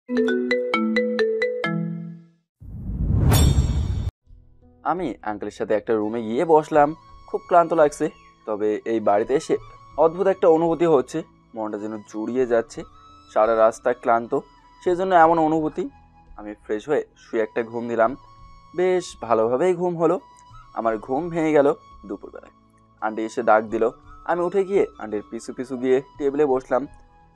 আমি আঙ্কেলের সাথে একটা রুমে গিয়ে বসলাম। খুব ক্লান্ত লাগছে, তবে এই বাড়িতে এসে অদ্ভুত একটা অনুভূতি হচ্ছে। মনটা যেন জুড়িয়ে যাচ্ছে। সারা রাস্তা ক্লান্ত, সেজন্য এমন অনুভূতি। আমি ফ্রেশ হয়ে শুয়ে একটা ঘুম দিলাম। বেশ ভালোভাবেই ঘুম হলো। আমার ঘুম ভেঙে গেল দুপুরবেলায়। আন্টি এসে ডাক দিল। আমি উঠে গিয়ে আন্টির পিছু পিছু গিয়ে টেবিলে বসলাম।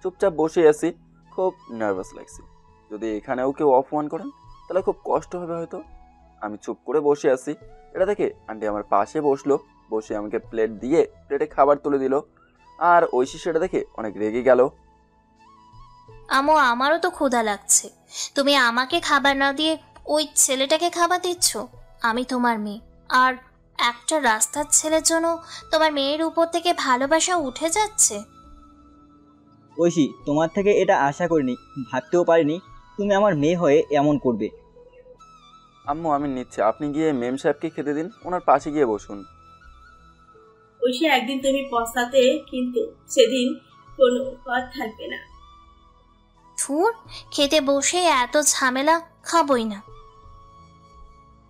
চুপচাপ বসে আছি। খুব নার্ভাস লাগছে। যদি এখানেও কেউ অপমান করেন তাহলে খুব কষ্ট হবে হয়তো। আমি চুপ করে বসে আছি। এটা দেখে আন্টি আমার পাশে বসলো। বসে আমাকে প্লেট দিয়ে প্লেটে খাবার তুলে দিল। আর ঐশী সেটা দেখে অনেক রেগে গেল। আমো, আমারও তো ক্ষুধা লাগছে। তুমি আমাকে খাবার না দিয়ে ওই ছেলেটাকে খাবার দিচ্ছ। আমি তোমার মেয়ে, আর একটা রাস্তার ছেলের জন্য তোমার মেয়ের উপর থেকে ভালোবাসা উঠে যাচ্ছে। ঐশী, তোমার থেকে এটা আশা করিনি, ভাবতেও পারিনি তুমি আমার মেয়ে হয়ে এমন করবে। আম্মু আমি নিচ্ছি, আপনি গিয়ে মেম সাহেবকে খেতে দিন, ওনার পাশে গিয়ে বসুন। ঐশী, একদিন তুমি পস্তাতে, কিন্তু সেদিন কোনো পথ থাকবে না। ধুর, খেতে বসে এত ঝামেলা, খাবই না।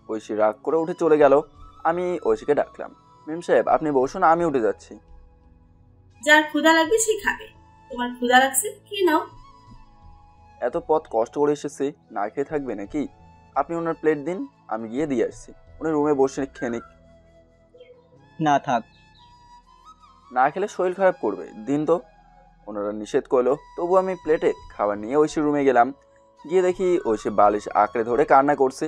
ঐশী রাগ করে উঠে চলে গেল। আমি ঐশীকে ডাকলাম, মেম সাহেব আপনি বসুন, আমি উঠে যাচ্ছি। যার ক্ষুধা লাগবে সে খাবে। তোমার ক্ষুধা লাগছে, খেয়ে নাও। এত পথ কষ্ট করে এসেছি, না খেয়ে থাকবে নাকি? আপনি ওনার প্লেট দিন, আমি গিয়ে দিয়ে আসছি। উনি রুমে বসে খেয়ে নিক। না থাক। না খেলে শরীর খারাপ করবে, দিন তো। ওনারা নিষেধ করলো, তবু আমি প্লেটে খাবার নিয়ে ঐশী রুমে গেলাম। গিয়ে দেখি ঐশী বালিশ আঁকড়ে ধরে কান্না করছে।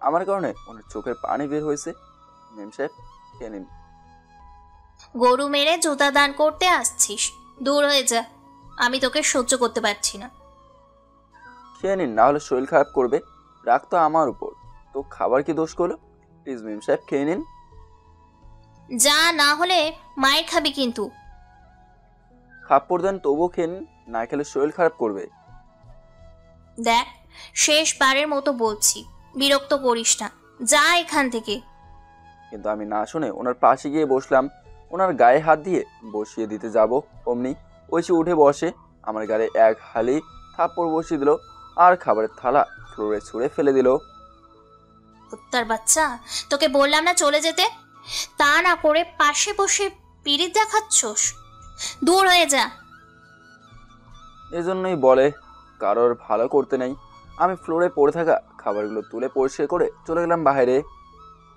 আমার কারণে ওনার চোখের পানি বের হয়েছে। মেম সাহেব খেয়ে নিন। গরু মেরে জুতা দান করতে আসছিস? দূর হয়ে যা, আমি তোকে সহ্য করতে পারছি না। খেয়ে নিন, না হলে শরীর খারাপ করবে। রাগ তো আমার উপর, তো খাবার কি দোষ করলো? প্লিজ মেম সাহেব খেয়ে নিন। যা, না হলে মায়ের খাবি কিন্তু। খাপ্পড় দেন তবুও খেয়ে নিন, না খেলে শরীর খারাপ করবে। দেখ, শেষবারের মতো বলছি, বিরক্ত করিস না, যা এখান থেকে। কিন্তু আমি না শুনে ওনার পাশে গিয়ে বসলাম। ওনার গায়ে হাত দিয়ে বসিয়ে দিতে যাব, অমনি ঐশী উঠে বসে আমার গায়ে এক হালি থাপ্পড় বসিয়ে দিল। আর খাবারের থালা ফ্লোরে ছুঁড়ে ফেলে দিল। কুত্তার বাচ্চা, তোকে বললাম না চলে যেতে? তা না করে পাশে বসে পিরিত দেখাচ্ছস। দূর হয়ে যা। এজন্যই বলে কারোর ভালো করতে নেই। আমি ফ্লোরে পড়ে থাকা খাবারগুলো তুলে পরিষ্কার করে চলে গেলাম বাইরে।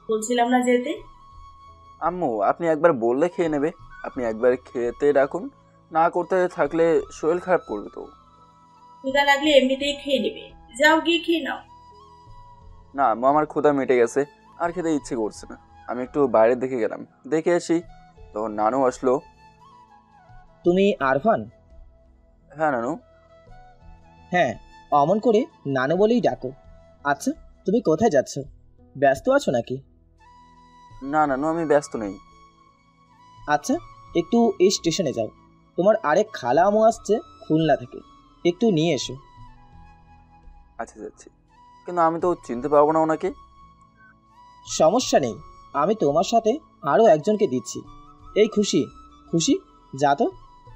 বলছিলাম না যেতে? আম্মু আপনি একবার বললে খেয়ে নেবে। আপনি একবার খেতে ডাকুন, না করতে থাকলে শরীর খারাপ করবে তো। ক্ষুধা লাগলে এমনিতেই খেয়ে নেবে। যাও, গিয়ে খেয়ে নাও। না আম্মু, আমার ক্ষুধা মিটে গেছে, আর খেতে ইচ্ছে করছে না। আমি একটু বাইরে দেখে গেলাম, দেখে আসি। তখন নানু আসলো। তুমি আরফান? হ্যাঁ নানু। হ্যাঁ, অমন করে নানু বলেই ডাকো। আচ্ছা, তুমি কোথায় যাচ্ছ? ব্যস্ত আছো নাকি? না নানু, আমি ব্যস্ত নেই। আচ্ছা, একটু এই স্টেশনে যাও। তোমার আরেক খালা আমু আসছে খুলনা থেকে, একটু নিয়ে এসো। আচ্ছা যাচ্ছি, কিন্তু আমি তো চিনতে পারবো না ওনাকে। সমস্যা নেই, আমি তোমার সাথে আরও একজনকে দিচ্ছি। এই খুশি, খুশি, যা তো,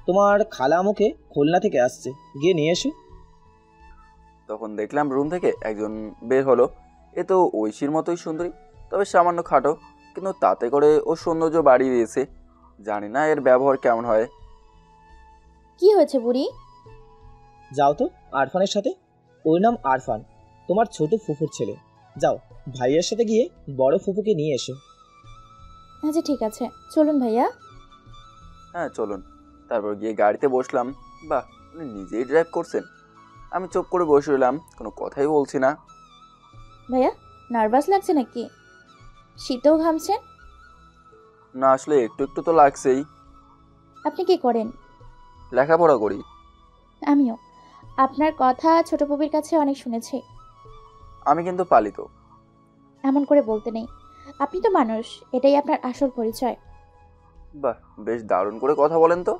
তোমার খালা আমুকে খুলনা থেকে আসছে, গিয়ে নিয়ে এসো। তখন দেখলাম রুম থেকে একজন বের হলো। এ তো ঐশীর মতোই সুন্দরী, তবে সামান্য খাটো, কিন্তু তাতে করে ও সৌন্দর্য বাড়িয়ে দিয়েছে। জানি না এর ব্যবহার কেমন হয়। কি হয়েছে বুড়ি? যাও তো আরফানের সাথে, ওর নাম আরফান, তোমার ছোট ফুফুর ছেলে। যাও, ভাইয়ের সাথে গিয়ে বড় ফুফুকে নিয়ে এসো। আচ্ছা ঠিক আছে, চলুন ভাইয়া। হ্যাঁ চলুন। তারপর গিয়ে গাড়িতে বসলাম। বাহ, উনি নিজেই ড্রাইভ করছেন। আমি চুপ করে বসে রইলাম, কোনো কথাই বলছি না। ভাইয়া, নার্ভাস লাগছে নাকি? শীতেও ঘামছেন? না আসলে একটু একটু তো লাগছেই। আপনি কি করেন? লেখাপড়া করি। আমিও। আপনার কথা ছোট পুবির কাছে অনেক শুনেছি। আমি কিন্তু পালিত। এমন করে বলতে নেই, আপনি তো মানুষ, এটাই আপনার আসল পরিচয়। বাহ, বেশ দারুণ করে কথা বলেন তো।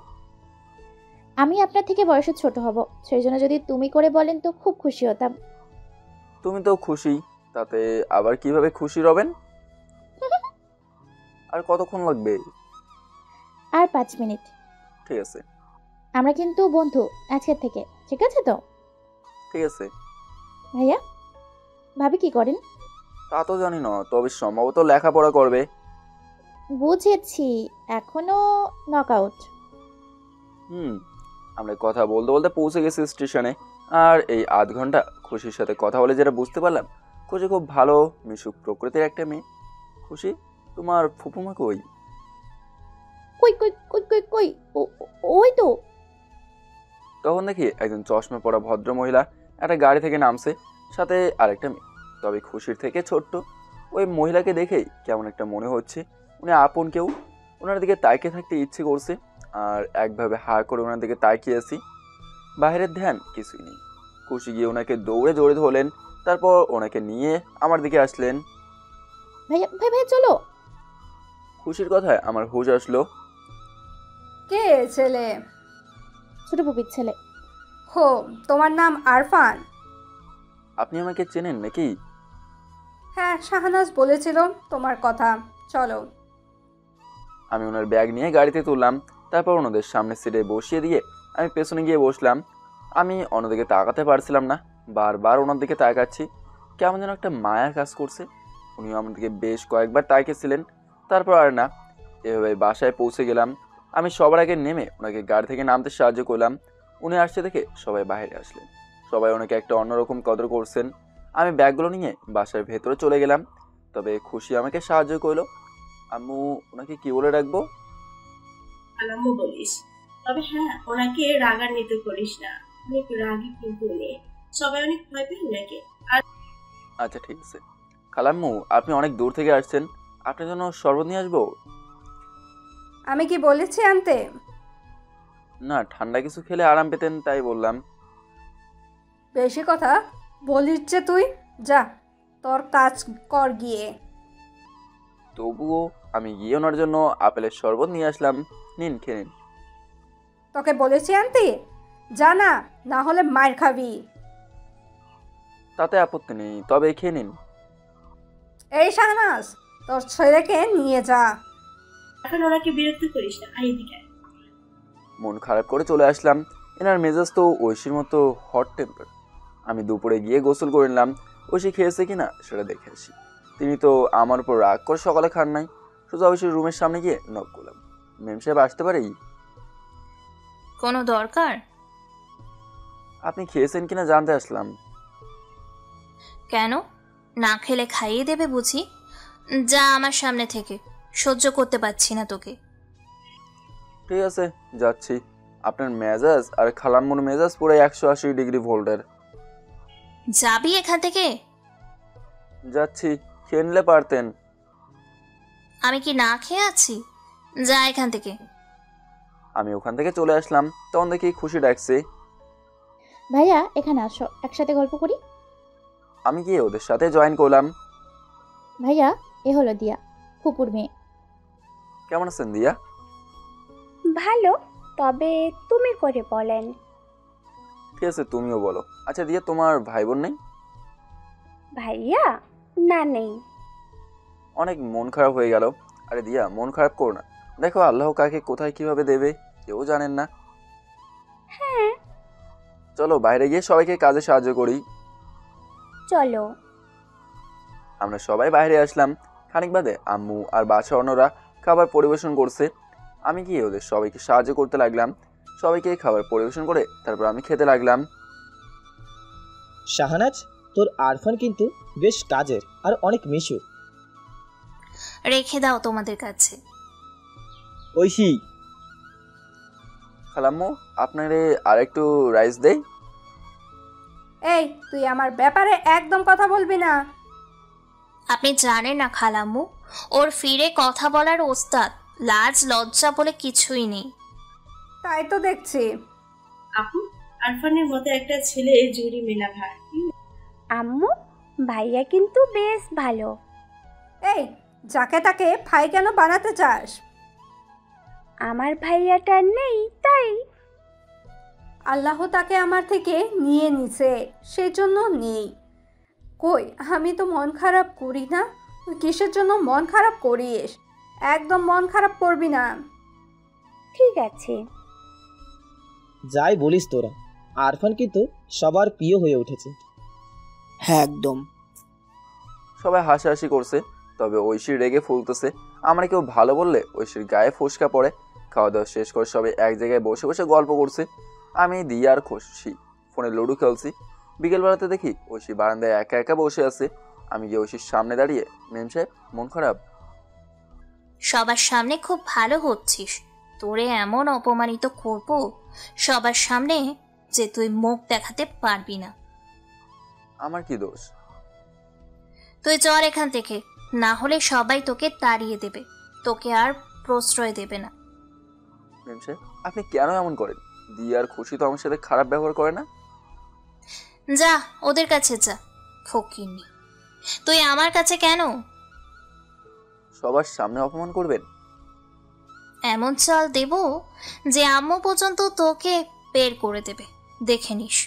আমি আপনার থেকে বয়সে ছোট হব, সেই জন্য যদি তুমি করে বলেন তো খুব খুশি হতাম। তুমি তো খুশি, তাতে আবার কিভাবে খুশি রবেন? আর কতক্ষণ লাগবে? আর 5 মিনিট। ঠিক আছে। আমরা কিন্তু বন্ধু আজকের থেকে, ঠিক আছে তো? ঠিক আছে? ভাইয়া, ভাবি কি করেন? তা তো জানি না, তবে সম্ভবত লেখাপড়া করবে। বুঝেছি, এখনো নকআউট। হুম। আমরা কথা বলতে বলতে পৌঁছে গেছি স্টেশনে। আর এই আধ ঘন্টা খুশির সাথে কথা বলে যেটা বুঝতে পারলাম, খুশি খুব ভালো মিশুক প্রকৃতির একটা মেয়ে। খুশি, তোমার ফুপুমা কই? কই কই কই কই কই ওই তো। তখন দেখি একজন চশমা পরা ভদ্র মহিলা একটা গাড়ি থেকে নামছে, সাথে আরেকটা মেয়ে, তবে খুশির থেকে ছোট্ট। ওই মহিলাকে দেখেই কেমন একটা মনে হচ্ছে উনি আপন কেউ। ওনার দিকে তাকিয়ে থাকতে ইচ্ছে করছে, আর একভাবে হা করে ওনার দিকে তাকিয়ে আছি। বাইরের ধ্যান কিছুই নেই। খুশি গিয়ে ওনাকে দৌড়ে জড়িয়ে ধরলেন, তারপর ওনাকে নিয়ে আমার দিকে আসলেন। ভাইয়া ভাই ভাই চলো। খুশির কথায় আমার হুঁশ আসলো। কে ছেলে? ছোট পুপির ছেলে। হো, তোমার নাম আরফান? আপনি আমাকে চেনেন নাকি? হ্যাঁ, শাহনাজ বলেছিল তোমার কথা। চলো। আমি ওনার ব্যাগ নিয়ে গাড়িতে তুললাম, তারপর ওনাদের সামনে সিটে বসিয়ে দিয়ে আমি পেছনে গিয়ে বসলাম। আমি অন্যদিকে তাকাতে পারছিলাম না, বারবার ওনার দিকে তাকাচ্ছি। কেমন যেন একটা মায়া কাজ করছে। উনিও আমার দিকে বেশ কয়েকবার তাকিয়েছিলেন, তারপর আর না। এভাবে বাসায় পৌঁছে গেলাম। আমি সবার আগে নেমে ওনাকে গাড়ি থেকে নামতে সাহায্য করলাম। উনি আসছে দেখে সবাই বাইরে আসলেন। সবাই ওনাকে একটা অন্যরকম কদর করছেন। আমি ব্যাগগুলো নিয়ে বাসার ভেতরে চলে গেলাম, তবে খুশি আমাকে সাহায্য করলো। আম্মু, ওনাকে কি বলে রাখবো? আলাম্মু বলিস। তবে হ্যাঁ, ওনাকে রাগান্বিত করিস না, অনেক রাগী কিন্তু উনি। সবাই অনেক ভয় পায় ওনাকে। আর আচ্ছা ঠিক আছে। খালাম্মু, আপনি অনেক দূর থেকে আসছেন, আপনার জন্য শরবত নিয়ে আসবো? আমি কি বলেছি আনতে? না, ঠান্ডা কিছু খেলে আরাম পেতেন তাই বললাম। বেশি কথা বলিস যে তুই। যা, তোর কাজ কর গিয়ে। তবুও আমি গিয়ে ওনার জন্য আপেলের শরবত নিয়ে আসলাম। নিন, খেয়ে নিন। তোকে বলেছি আনতে, যা না, না হলে মার খাবি। তাতে আপত্তি নেই, তবে খেয়ে নিন। এই শাহনাজ, তোর ছেলেকে নিয়ে যা। এখন ওনাকে বিরক্ত করিস না, আর এদিকে আয়। মন খারাপ করে চলে আসলাম। এনার মেজাজ তো ঐশীর মতো হট টেম্পার। আমি দুপুরে গিয়ে গোসল করে নিলাম। ঐশী খেয়েছে কিনা সেটা দেখে আসি। তিনি তো আমার উপর রাগ করে সকালে খান নাই। সোজা ঐশীর রুমের সামনে গিয়ে নক করলাম। মেম সাহেব আসতে পারি? কোনো দরকার? আপনি খেয়েছেন কিনা জানতে আসলাম। কেন, না খেলে খাইয়ে দেবে বুঝি? যা আমার সামনে থেকে, সহ্য করতে পারছি না তোকে। ঠিক আছে, যাচ্ছি। আপনার মেজাজ আর খালাম্মুর মেজাজ পুরো 180 ডিগ্রি ভোল্টের। যাবি এখান থেকে? যাচ্ছি, খেয়ে নিলে পারতেন। আমি কি না খেয়ে আছি? যা এখান থেকে। আমি ওখান থেকে চলে আসলাম, তখন দেখি খুশি ডাকছে। ভাইয়া এখানে আসো, একসাথে গল্প করি। আমি গিয়ে ওদের সাথে জয়েন করলাম। ভাইয়া, এ হলো দিয়া, ফুপুর মেয়ে। কেমন আছেন দিয়া? ভালো, তবে তুমি করে বলেন। ঠিক আছে, তুমিও বলো। আচ্ছা দিয়া, তোমার ভাই বোন নেই? ভাইয়া? না, নেই। অনেক মন খারাপ হয়ে গেল। আরে দিয়া, মন খারাপ করো না। দেখো, আল্লাহ কাকে কোথায় কিভাবে দেবে কেউ জানেন না। হ্যাঁ, চলো বাইরে গিয়ে সবাইকে কাজে সাহায্য করি। চলো। আমরা সবাই বাইরে আসলাম। খানিক বাদে আম্মু আর বাছা অন্যরা খাবার পরিবেশন করছে। আমি গিয়ে ওদের সবাইকে সাহায্য করতে লাগলাম। সবাইকে খাবার পরিবেশন করে তারপর আমি খেতে লাগলাম। শাহানাজ, তোর আরফান কিন্তু বেশ কাজের আর অনেক মিশুক। রেখে দাও তোমাদের কাছে। ঐশী, খালাম্মু, আপনারে আর একটু রাইস দেই? এই, তুই আমার ব্যাপারে একদম কথা বলবি না। আপনি জানেন না খালাম্মু, ওর ফিরে কথা বলার ওস্তাদ। লাজ লজ্জা বলে কিছুই নেই। তাই তো দেখছি। আপু, আরফানের মতো একটা ছেলে জুড়ি মেলা ভার। আম্মু, ভাইয়া কিন্তু বেশ ভালো। এই, যাকে তাকে ভাই কেন বানাতে চাস? আমার ভাইয়াটা নেই তাই। আল্লাহ তাকে আমার থেকে নিয়ে নিছে, সেই জন্য নেই। কই, আমি তো মন খারাপ করি না। তুই কিসের জন্য মন খারাপ করিস? একদম মন খারাপ করবি না। ঠিক আছে। যাই বলিস তোরা, আরফান কিন্তু সবার প্রিয় হয়ে উঠেছে। হ্যাঁ একদম। সবাই হাসাহাসি করছে, তবে ঐশী রেগে ফুলতেছে। আমরা কেউ ভালো বললে ঐশীর গায়ে ফোসকা পড়ে। খাওয়া দাওয়া শেষ করে সবাই এক জায়গায় বসে বসে গল্প করছে। আমি দিয়া আর খুশি ফোনে লুডো খেলছি। বিকেলবেলাতে দেখি ঐশী বারান্দায় একা একা বসে আছে। আমি গিয়ে ঐশীর সামনে দাঁড়িয়ে, মেম সাহেব মন খারাপ? সবার সামনে খুব ভালো হচ্ছিস, তোরে এমন অপমানিত করব সবার সামনে যে তুই মুখ দেখাতে পারবি না। আমার কি দোষ? তুই চল এখান থেকে, না হলে সবাই তোকে তাড়িয়ে দেবে, তোকে আর প্রশ্রয় দেবে না। মেম সাহেব আপনি কেন এমন করেন? দিয়া আর খুশি তো আমার সাথে খারাপ ব্যবহার করে না। যা ওদের কাছে যা, ফকিন্নি। তুই আমার কাছে কেন? সবার সামনে অপমান করবেন? এমন চাল দেব যে আম্মু পর্যন্ত তোকে বের করে দেবে, দেখে নিস।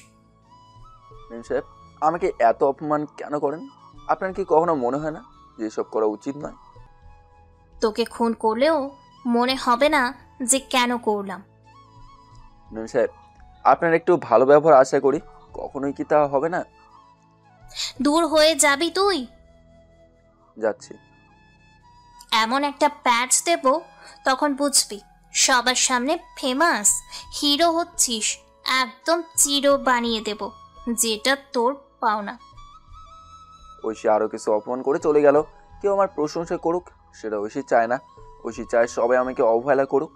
মেম সাহেব আমাকে এত অপমান কেন করেন? আপনার কি কখনো মনে হয় না যে এসব করা উচিত নয়? তোকে খুন করলেও মনে হবে না যে কেন করলাম। মেম সাহেব আপনার একটু ভালো ব্যবহার আশা করি, কখনোই কি তা হবে না? দূর হয়ে যাবি তুই। যাচ্ছি। এমন একটা প্যাচ দেব তখন বুঝবি সবার সামনে ফেমাস হিরো হচ্ছিস। একদম চিরো বানিয়ে দেব, যেটা তোর পাওনা। ঐশী আরো কিছু অপমান করে চলে গেল। কেউ আমার প্রশংসা করুক সেটা ঐশী চায় না। ঐশী চায় সবাই আমাকে অবহেলা করুক।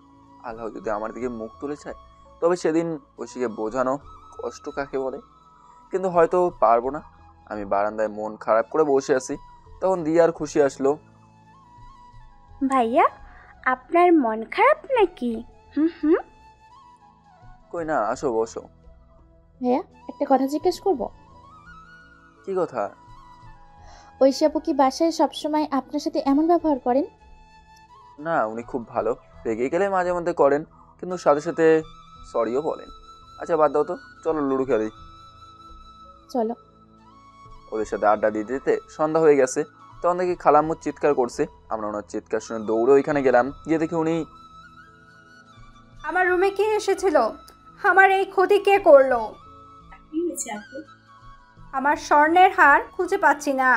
আল্লাহ যদি আমার দিকে মুখ তুলে চায় তবে সেদিন ঐশীকে বোঝানো কষ্ট কাকে বলে, কিন্তু হয়তো পারবো না। আমি বারান্দায় মন খারাপ করে বসে আছি, তখন দিয়া আর খুশি আসলো। ভাইয়া আপনার মন খারাপ নাকি? হুম। কই না, আসো বসো। ভাইয়া একটা কথা জিজ্ঞেস করব? কি কথা? ঐশী আপু কি বাসায় সবসময় আপনার সাথে এমন ব্যবহার করেন? না, উনি খুব ভালো। রেগে গেলে মাঝে মধ্যে করেন, কিন্তু সাথে সাথে সরিও বলেন। আচ্ছা বাদ দাও তো, চলো লুডো খেলি। চলো। ওদের সাথে আড্ডা দিতে দিতে সন্ধ্যা হয়ে গেছে। তখন দেখি খালাম্মু চিৎকার করছে। আমরা ওনার চিৎকার শুনে দৌড়ে ওইখানে গেলাম। গিয়ে দেখি উনি। আমার রুমে কে এসেছিল? আমার এই ক্ষতি কে করলো? কি হয়েছে আপু? আমার স্বর্ণের হার খুঁজে পাচ্ছি না,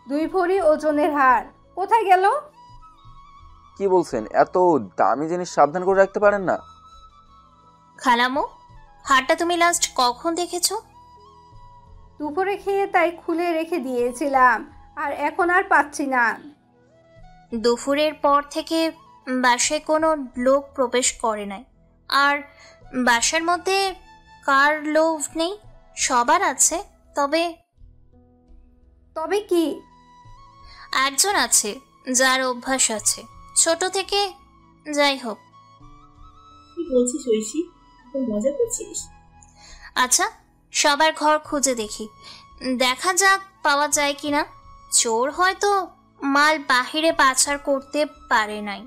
2 ভরি ওজনের হার কোথায় গেল? কি বলছেন? এত দামি জিনিস সাবধান করে রাখতে পারেন না? খালামু, হারটা তুমি লাস্ট কখন দেখেছো? দুপুরে খেয়ে তাই খুলে রেখে দিয়েছিলাম, আর এখন আর পাচ্ছি না। দুপুরের পর থেকে বাসায় কোনো লোক প্রবেশ করে নাই। আর বাসার মধ্যে কার লোভ নেই? সবার আছে। তবে তবে কি? একজন আছে যার অভ্যাস আছে ছোট থেকে। যাই হোক। কি বলছিস ঐশী? তুই মজা করছিস? আচ্ছা, সবার ঘর খুঁজে দেখি, দেখা যাক পাওয়া যায় কিনা। চোর হয়তো মাল বাহিরে পাচার করতে পারে নাই।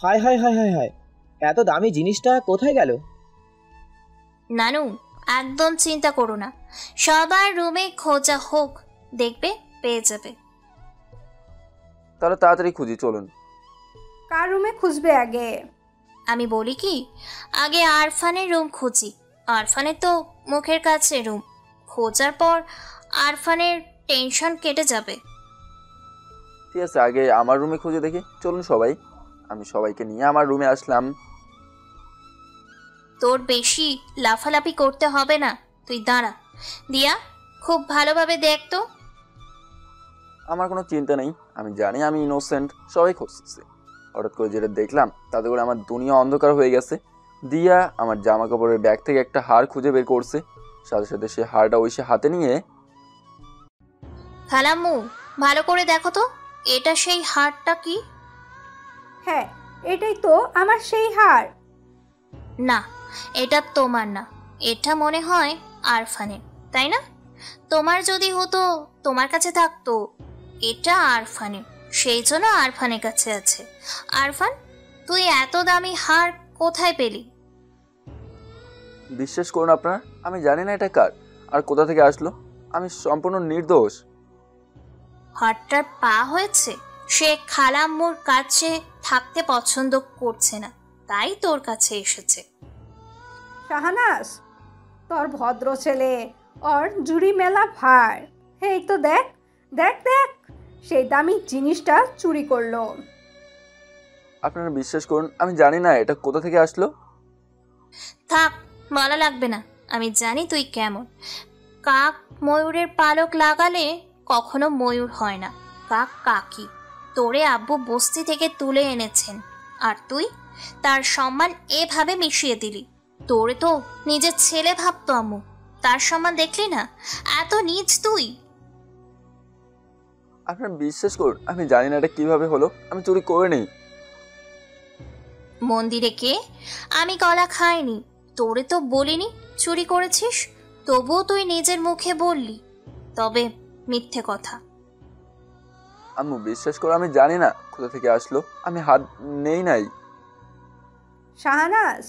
হায় হায় হায় হায় হায়, এত দামি জিনিসটা কোথায় গেল? নানু, একদম চিন্তা করো না, সবার রুমে খোঁজা হোক, দেখবে পেয়ে যাবে। তাহলে তাড়াতাড়ি খুঁজি, চলুন। কার রুমে খুঁজবে আগে? আমি বলি কি, আগে আরফানের রুম খুঁজি। আরফানের তো মুখের কাছে রুম, খোঁজার পর আরফানের টেনশন কেটে যাবে। ঠিক আছে, আগে আমার রুমে খুঁজে দেখি, চলুন সবাই। আমি সবাইকে নিয়ে আমার রুমে আসলাম। তোর বেশি লাফালাফি করতে হবে না, তুই দাঁড়া। দিয়া, খুব ভালোভাবে দেখ তো। আমার কোনো চিন্তা নেই, আমি জানি আমি ইনোসেন্ট, সবাই খুঁজতেছে। হঠাৎ করে যেটা দেখলাম তাতে করে আমার দুনিয়া অন্ধকার হয়ে গেছে। দিয়া আমার জামা কাপড়ের ব্যাগ থেকে একটা হার খুঁজে বের করছে। সাথে সাথে সে হারটা ঐশী হাতে নিয়ে। খালাম্মু, ভালো করে দেখো তো, এটা সেই হারটা কি? হ্যাঁ, এটাই তো আমার সেই হার। না, এটা তোমার না, এটা মনে হয় আরফানের, তাই না? তোমার যদি হতো তোমার কাছে থাকতো। এটা আরফানের, সেই জন্য আরফানের কাছে আছে। আরফান, তুই এত দামি হার কোথায় পেলি? বিশ্বাস করুন আপনারা, আমি জানি না এটা কার আর কোথা থেকে আসলো। আমি সম্পূর্ণ নির্দোষ। হারটার পা হয়েছে, সে খালাম্মুর কাছে থাকতে পছন্দ করছে না, তাই তোর কাছে এসেছে। শাহানাজ, তোর ভদ্র ছেলে, ওর জুড়ি মেলা ভার। এই তো দেখ দেখ দেখ, সেই দামি জিনিসটা চুরি করলো। আপনারা বিশ্বাস করুন, আমি জানি না এটা কোথা থেকে আসলো। থাক, বলা লাগবে না, আমি জানি তুই কেমন। কাক ময়ূরের পালক লাগালে কখনো ময়ূর হয় না। কাক কাকি, তোরে আব্বু বস্তি থেকে তুলে এনেছেন, আর তুই তার সম্মান এভাবে মিশিয়ে দিলি। তোরে তো নিজের ছেলে ভাবতো আম্মু, তার সম্মান দেখলি না? এত নীচ তুই। আপনারা বিশ্বাস করুন, আমি জানি না এটা কিভাবে হলো। আমি চুরি করে নেই। মন্দিরে কে? আমি কলা খাইনি, তোরে তো বলিনি চুরি করেছিস, তবুও তুই নিজের মুখে বললি। তবে মিথ্যে কথা। আম্মু বিশ্বাস করো, আমি জানি না কোথা থেকে আসলো। আমি হাত নেই নাই। শাহানাজ,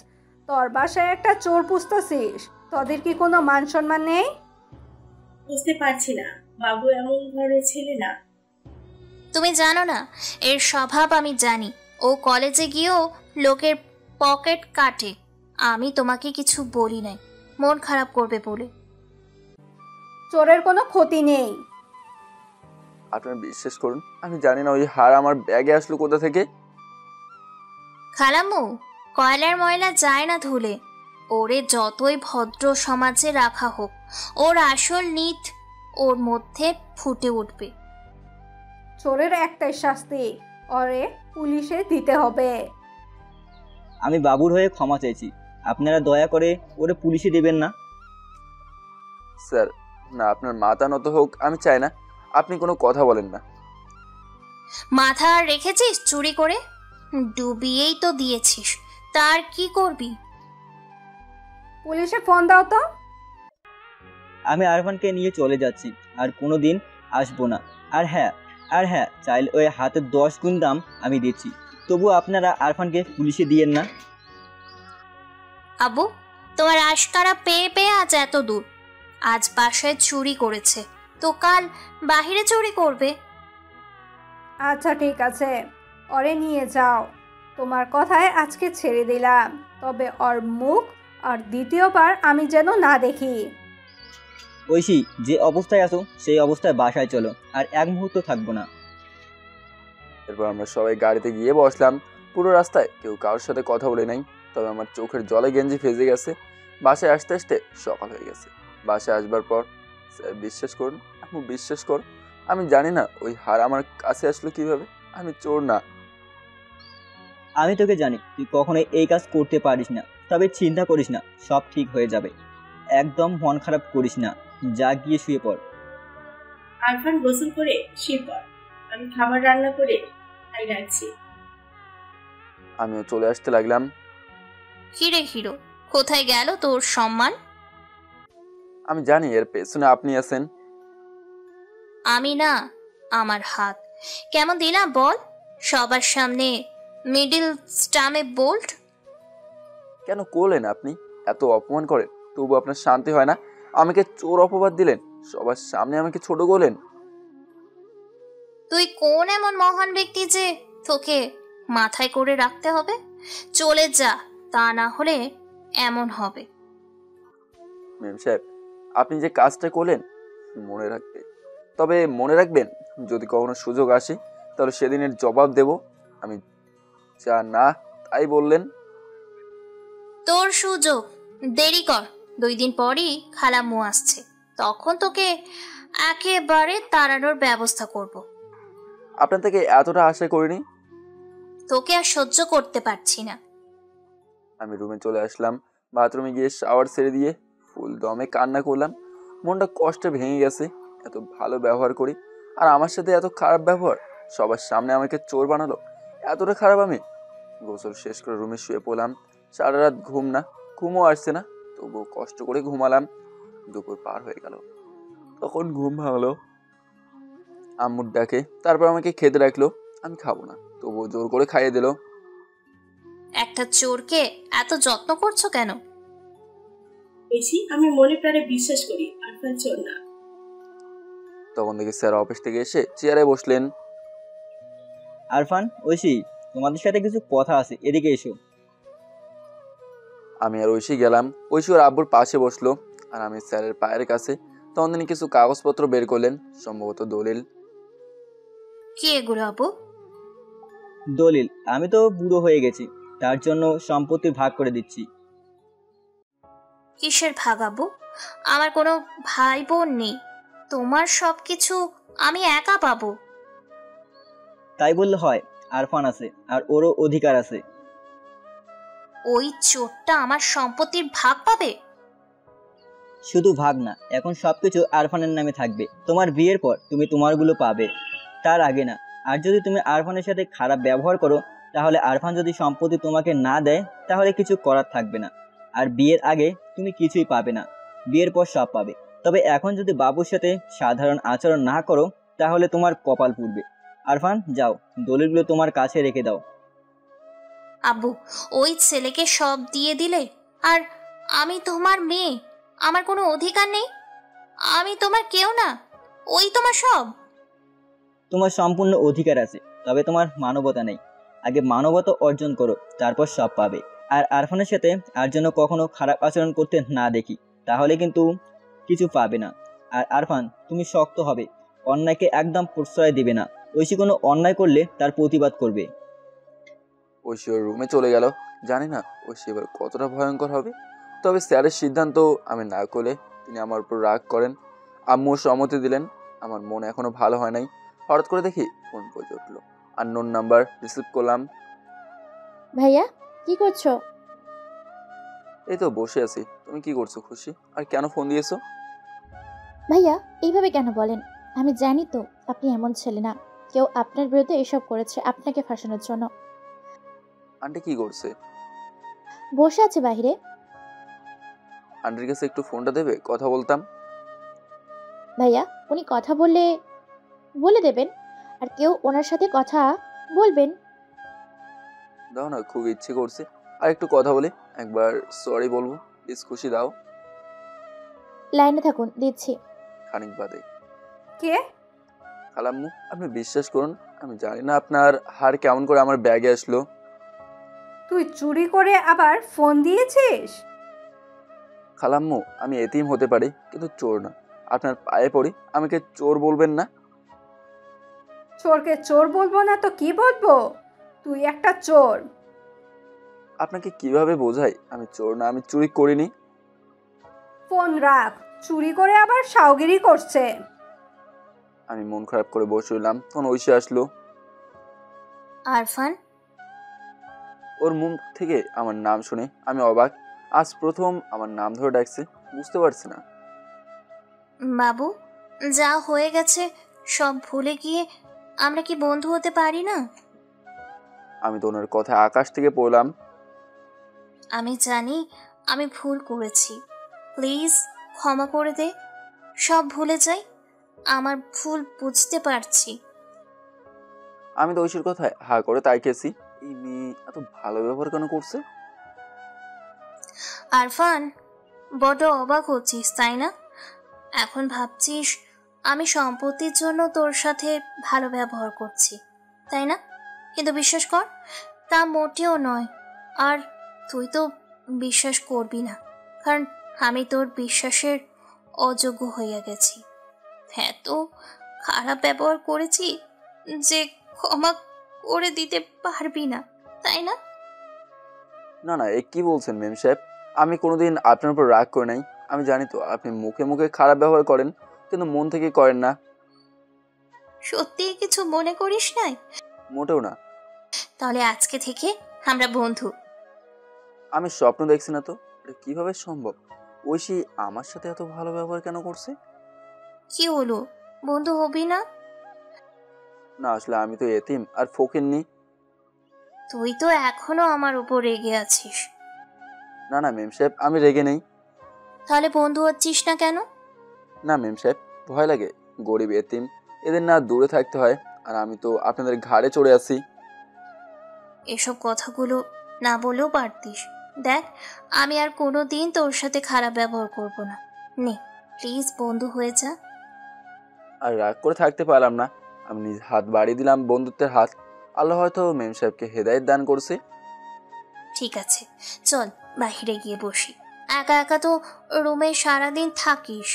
তোর বাসায় একটা চোর পুষতেছিস, তোদের কি কোনো মান সম্মান নেই? বুঝতে পারছি না, বাবু এমন ধরনের ছেলে না। তুমি জানো না এর স্বভাব? আমি জানি ও কলেজে গিয়েও লোকের পকেট কাটে। আমি তোমাকে কিছু বলি নাই, মন খারাপ করবে বলে। চোরের কোনো ক্ষতি নেই। আপনারা বিশ্বাস করুন, আমি জানি না ওই হার আমার ব্যাগে আসলো কোথা থেকে। খালাম্মু, কয়লার ময়লা যায় না ধুলে। ওরে যতই ভদ্র সমাজে রাখা হোক, ওর আসল নিত ওর মধ্যে ফুটে উঠবে। চোরের একটাই শাস্তি, ওরে পুলিশে দিতে হবে। আমি বাবুর হয়ে ক্ষমা চাইছি, আপনারা দয়া করে ওরে পুলিশে দেবেন না। স্যার না, আপনার মাথা নত হোক আমি চাই না, আপনি কোনো কথা বলেন না। মাথা আর রেখেছিস চুরি করে? ডুবিয়েই তো দিয়েছিস, তার কি করবি? পুলিশে ফোন দাও তো। আমি আরফানকে নিয়ে চলে যাচ্ছি, আর কোনো দিন আসবো না। আর হ্যাঁ চাইলে ওই হাতের 10 গুণ দাম আমি দিচ্ছি, তবু আপনারা আরফানকে পুলিশে দিয়েন না। আব্বু, তোমার আশকারা পেয়ে পেয়ে আজ এত দূর। আজ বাসায় চুরি করেছে, তো কাল বাহিরে চুরি করবে। আচ্ছা ঠিক আছে, ওরে নিয়ে যাও। তোমার কথায় আজকে ছেড়ে দিলাম, তবে ওর মুখ আর দ্বিতীয়বার আমি যেন না দেখি। ঐশী, যে অবস্থায় আছো সেই অবস্থায় বাসায় চলো, আর এক মুহূর্ত থাকবো না। এরপর আমরা সবাই গাড়িতে গিয়ে বসলাম। পুরো রাস্তায় কেউ কারোর সাথে কথা বলে নাই, তবে আমার চোখের জলে গেঞ্জি ভেজে গেছে। বাসায় আসতে আসতে সকাল হয়ে গেছে। বাসায় আসবার পর স্যার বিশ্বাস করুন, আপনি বিশ্বাস কর, আমি জানি না ওই হার আমার কাছে আসলো কিভাবে। আমি চোর না। আমি তোকে জানি তুই কখনোই এই কাজ করতে পারিস না, তবে চিন্তা করিস না, সব ঠিক হয়ে যাবে। একদম মন খারাপ করিস না, যা গিয়ে শুয়ে পড়। আরফান গোসল করে শুয়ে পড়, আমি খাবার রান্না করে তাই রাখছি। আমিও চলে আসতে লাগলাম। হিরে হিরো, কোথায় গেল তোর সম্মান? আমি জানি এর পেছনে আপনি আছেন। আমি না, আমার হাত। কেমন দিলাম বল? সবার সামনে মিডিল স্টামে বোল্ট। কেন করলেন আপনি? এত অপমান করেন তবু আপনার শান্তি হয় না? আমাকে চোর অপবাদ দিলেন, সবার সামনে আমাকে ছোট করলেন। তুই কোন এমন মহান ব্যক্তি যে তোকে মাথায় করে রাখতে হবে? চলে যা, তা না হলে এমন হবে। ম্যাম সাহেব, আপনি যে কাজটা করলেন মনে রাখবে, তবে মনে রাখবেন যদি কখনো সুযোগ আসে তাহলে সেদিনের জবাব দেব। আমি যা না তাই বললেন। তোর সুযোগ দেরি কর, 2 দিন পরই খালাম্মু আসছে, তখন তোকে একেবারে তাড়ানোর ব্যবস্থা করব। আপনার থেকে এতটা আশা করিনি। তোকে আর সহ্য করতে পারছি না। আমি রুমে চলে আসলাম। বাথরুমে গিয়ে শাওয়ার ছেড়ে দিয়ে ফুল দমে কান্না করলাম। মনটা কষ্টে ভেঙে গেছে। এত ভালো ব্যবহার করি আর আমার সাথে এত খারাপ ব্যবহার। সবার সামনে আমাকে চোর বানালো, এতটা খারাপ আমি। গোসল শেষ করে রুমে শুয়ে পড়লাম। সারা রাত ঘুমও আসছে না, তবুও কষ্ট করে ঘুমালাম। দুপুর পার হয়ে গেল, তখন ঘুম ভাঙলো আম্মুর ডাকে। তারপর আমাকে খেতে রাখলো। আমি খাবো না, তবুও জোর করে খাইয়ে দিল। একটা চোরকে এত যত্ন করছো কেন? বেশি আমি মনে প্রাণে বিশ্বাস করি আরফান চোর না। তখন দেখি স্যার অফিস থেকে এসে চেয়ারে বসলেন। আরফান, ঐশী, তোমাদের সাথে কিছু কথা আছে, এদিকে এসো। আমি আর ঐশী গেলাম। ঐশী ওর আব্বুর পাশে বসলো। আর আমি স্যারের পায়ের কাছে। তখন তিনি কিছু কাগজপত্র বের করলেন, সম্ভবত দলিল। কি এগুলো আবু? দলিল। আমি তো বুড়ো হয়ে গেছি, তার জন্য সম্পত্তি ভাগ করে দিচ্ছি। কিসের ভাগ আবু? আমার কোনো ভাই বোন নেই, তোমার সবকিছু আমি একা পাবো। তাই বললে হয়? আরফান আছে, আর ওরও অধিকার আছে। ওই চোরটা আমার সম্পত্তির ভাগ পাবে? শুধু ভাগ না, এখন সবকিছু আরফানের নামে থাকবে। তোমার বিয়ের পর তুমি তোমারগুলো পাবে, তার আগে না। আর যদি তুমি আরফানের সাথে খারাপ ব্যবহার করো, তাহলে আরফান যদি সম্পত্তি তোমাকে না দেয়, তাহলে কিছু করার থাকবে না। আর বিয়ের আগে তুমি কিছুই পাবে না, বিয়ের পর সব পাবে। তবে এখন যদি বাবুর সাথে সাধারণ আচরণ না করো, তাহলে তোমার কপাল পুড়বে। আরফান, যাও, দলিলগুলো তোমার কাছে রেখে দাও। আব্বু, ওই ছেলেকে সব দিয়ে দিলে? আর আমি তোমার মেয়ে, আমার কোনো অধিকার নেই? আমি তোমার কেউ না, ওই তোমার সব? তোমার সম্পূর্ণ অধিকার আছে, তবে তোমার মানবতা নেই। আগে মানবতা অর্জন করো, তারপর সব পাবে। আর আরফানের সাথে আর যেন কখনো খারাপ আচরণ করতে না দেখি, তাহলে কিন্তু কিছু পাবে না। আর আরফান, তুমি শক্ত হবে, অন্যায়কে একদম প্রশ্রয় দিবে না। ঐশী কোনো অন্যায় করলে তার প্রতিবাদ করবে। ঐশী ওর রুমে চলে গেল। জানি না ঐশী এবার কতটা ভয়ঙ্কর হবে। তবে স্যারের সিদ্ধান্ত আমি না করলে তিনি আমার উপর রাগ করেন। আম্মু সম্মতি দিলেন। আমার মন এখনো ভালো হয় নাই। হঠাৎ করে দেখি ফোন বেজে উঠলো। Unknown number. রিসিভ করলাম। ভাইয়া, কি করছো? এই তো বসে আছি। তুমি কি করছো খুশি? আর কেন ফোন দিয়েছো? ভাইয়া, এইভাবে কেন বলেন? আমি জানি তো আপনি এমন ছেলে না। কেউ আপনার বিরুদ্ধে এসব করেছে আপনাকে ফাঁসানোর জন্য। আন্টি কি করছে? বসে আছে বাইরে। আন্টির কাছে একটু ফোনটা দেবে, কথা বলতাম। ভাইয়া, উনি কথা বললে বলে দেবেন, আর কেউ ওনার সাথে কথা বলবেন। দাও না, খুব ইচ্ছে করছে। আর একটু কথা বলি, একবার সরি বলবো, প্লিজ খুশি দাও। লাইনে থাকুন, দিচ্ছি। খানিক বাদে। কে? খালাম্মু, আপনি বিশ্বাস করুন, আমি জানি না আপনার হার কেমন করে আমার ব্যাগে আসলো। তুই চুরি করে আবার ফোন দিয়েছিস? খালাম্মু, আমি এতিম হতে পারি, কিন্তু চোর না। আপনার পায়ে পড়ি, আমাকে চোর বলবেন না। চোরকে চোর বলবো না তো কি বলবো? তুই একটা চোর। আপনাকে কিভাবে বোঝাই আমি চোর না, আমি চুরি করিনি। ফোন রাখ, চুরি করে আবার সাউগিরি করছে। আমি মন খারাপ করে বসে রইলাম। তখন ঐশী আসলো। আরফান? ওর মুখ থেকে আমার নাম শুনে আমি অবাক। আজ প্রথম আমার নাম ধরে ডাকছে, বুঝতে পারছি না। বাবু, যা হয়ে গেছে সব ভুলে গিয়ে আমরা কি বন্ধু হতে পারি না? আমি তো ওনার কথা আকাশ থেকে পড়লাম। আমি জানি আমি ভুল করেছি, প্লিজ ক্ষমা করে দে। সব ভুলে যাই, আমার ভুল বুঝতে পারছি। আমি তো ঐশীর কথায় হা করে তাকিয়েছি। এই মেয়ে এত ভালো ব্যবহার কেন করছে? আরফান, বড় অবাক হচ্ছিস তাই না? এখন ভাবছিস আমি সম্পত্তির জন্য তোর সাথে ভালো ব্যবহার করছি, তাই না? কিন্তু বিশ্বাস কর, তা মোটেও নয়। আর তুই তো বিশ্বাস করবি না, কারণ আমি তোর বিশ্বাসের অযোগ্য হয়ে গেছি। এত খারাপ ব্যবহার করেছি যে ক্ষমা করে দিতে পারবি না, তাই না? না না, এ কি বলছেন মেম সাহেব? আমি কোনোদিন আপনার উপর রাগ করে নাই। আমি জানি তো আপনি মুখে মুখে খারাপ ব্যবহার করেন, কিন্তু মন থেকে করেন না। সত্যিই কিছু মনে করিস নাই? মোটেও না। তাহলে আজকে থেকে আমরা বন্ধু। আমি স্বপ্ন দেখছি না তো, এটা কিভাবে সম্ভব? ঐশী আমার সাথে এত ভালো ব্যবহার কেন করছে? কি হলো, বন্ধু হবি না? না, আসলে আমি তো এতিম আর ফকিন্নি। তুই তো এখনো আমার উপর রেগে আছিস। না না মেম সাহেব, আমি রেগে নেই। তাহলে বন্ধু হচ্ছিস না কেন? না মেম সাহেব, ভয় লাগে। গরিব এতিম, এদের না দূরে থাকতে হয়, আর আমি তো আপনাদের ঘাড়ে চড়ে আছি। এসব কথাগুলো না বলেও পারতিস। দেখ, আমি আর কোনো দিন তোর সাথে খারাপ ব্যবহার করব না। নে, প্লিজ বন্ধু হয়ে যা। আর রাগ করে থাকতে পারলাম না। আমি নিজ হাত বাড়িয়ে দিলাম, বন্ধুত্বের হাত। আল্লাহ হয়তো মেম সাহেবকে হেদায়েত দান করছে। ঠিক আছে, চল বাইরে গিয়ে বসি। একা একা তো রুমে সারাদিন থাকিস।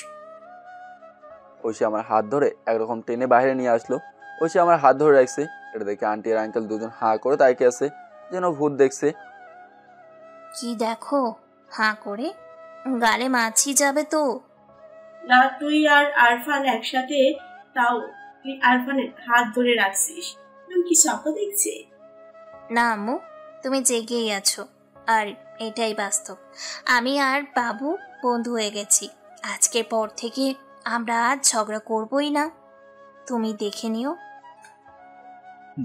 ঐশী আমার হাত ধরে একরকম টেনে বাইরে নিয়ে আসলো। ঐশী আমার হাত ধরে রাখছে। এটা দেখে আন্টি আর আঙ্কেল দুজন হাঁ করে তাইকে আছে, যেন ভূত দেখছে। কি দেখো হাঁ করে? গালে মাছি যাবে তো। না, তুই আর আরফান একসাথে, তাও তুই আরফানের হাত ধরে রাখছিস। তুমি কি স্বপ্ন দেখছে? না আম্মু, তুমি জেগেই আছো, আর এটাই বাস্তব। আমি আর বাবু বন্ধু হয়ে গেছি। আজকের পর থেকে আমরা আর ঝগড়া করবই না, তুমি দেখে নিও।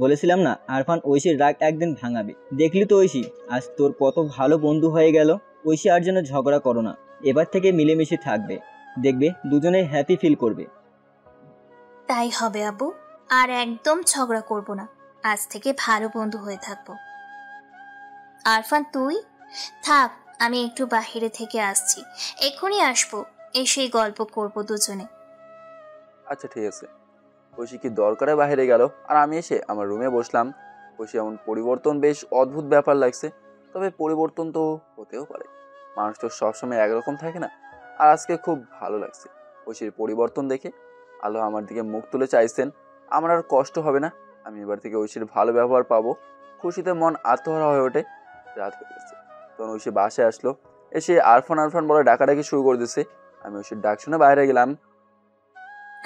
বলেছিলাম না আরফান ঐশীর রাগ একদিন ভাঙাবে। দেখলি তো ঐশী, আজ তোর কত ভালো বন্ধু হয়ে গেল। ঐশী আর যেন ঝগড়া করো না, এবার থেকে মিলেমিশে থাকবে, দেখবে দুজনে হ্যাপি ফিল করবে। তাই হবে আব্বু, আর একদম ঝগড়া করব না, আজ থেকে ভালো বন্ধু হয়ে থাকবো। আরফান তুই থাক, আমি একটু বাহিরে থেকে আসছি, এক্ষুনি আসবো, এসেই গল্প করব দুজনে। আচ্ছা ঠিক আছে। ঐশী কি দরকারে বাইরে গেল, আর আমি এসে আমার রুমে বসলাম। ঐশী এমন পরিবর্তন বেশ অদ্ভুত ব্যাপার লাগছে। তবে পরিবর্তন তো হতেও পারে, মানুষ তো সবসময় একরকম থাকে না। আর আজকে খুব ভালো লাগছে ঐশীর পরিবর্তন দেখে। আলো আমার দিকে মুখ তুলে চাইছেন, আমার আর কষ্ট হবে না। আমি এবার থেকে ঐশীর ভালো ব্যবহার পাবো। খুশিতে মন আত্মহারা হয়ে ওঠে। রাত হয়ে গেছে, তখন ঐশী বাসায় আসলো। এসে আরফান আরফান বলে ডাকাডাকি শুরু করে দিচ্ছে। আমি ঐশীর ডাক শুনে বাইরে গেলাম।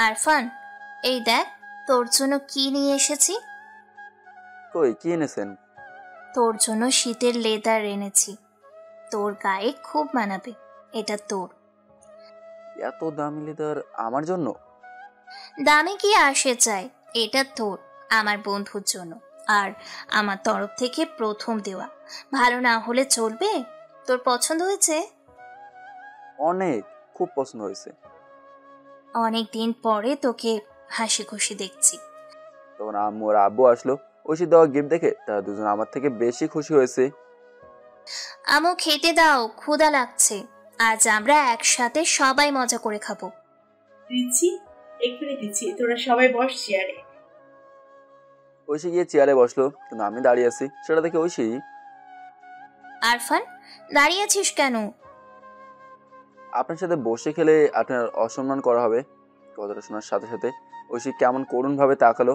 আরফান, এই দেখ তোর জন্য কি নিয়ে এসেছি। কই, কি এনেছেন? তোর জন্য শীতের লেদার এনেছি, তোর গায়ে খুব মানাবে, এটা তোর। এত দামি লেদার আমার জন্য? দামে কি আসে চাই, এটা তোর, আমার বন্ধুর জন্য, আর আমার তরফ থেকে প্রথম দেওয়া। ভালো না হলে চলবে? তোর পছন্দ হয়েছে? অনেক, খুব পছন্দ হয়েছে। অনেক দিন পরে তোকে হাসি খুশি দেখছি। তখন আম্মু আর আব্বু আসলো। ঐশীর দেওয়া গিফট দেখে তারা দুজন আমার থেকে বেশি খুশি হয়েছে। আমু খেতে দাও, ক্ষুধা লাগছে, আজ আমরা একসাথে সবাই মজা করে খাবো। দিচ্ছি, এক্ষুনি দিচ্ছি, তোরা সবাই বস চেয়ারে। ঐশী গিয়ে চেয়ারে বসলো, কিন্তু আমি দাঁড়িয়ে আছি। সেটা দেখে ঐশী, আরফান দাঁড়িয়ে আছিস কেন? আপনার সাথে বসে খেলে আপনার অসম্মান করা হবে। কথাটা শোনার সাথে সাথে ঐশী কেমন করুণ ভাবে তাকালো।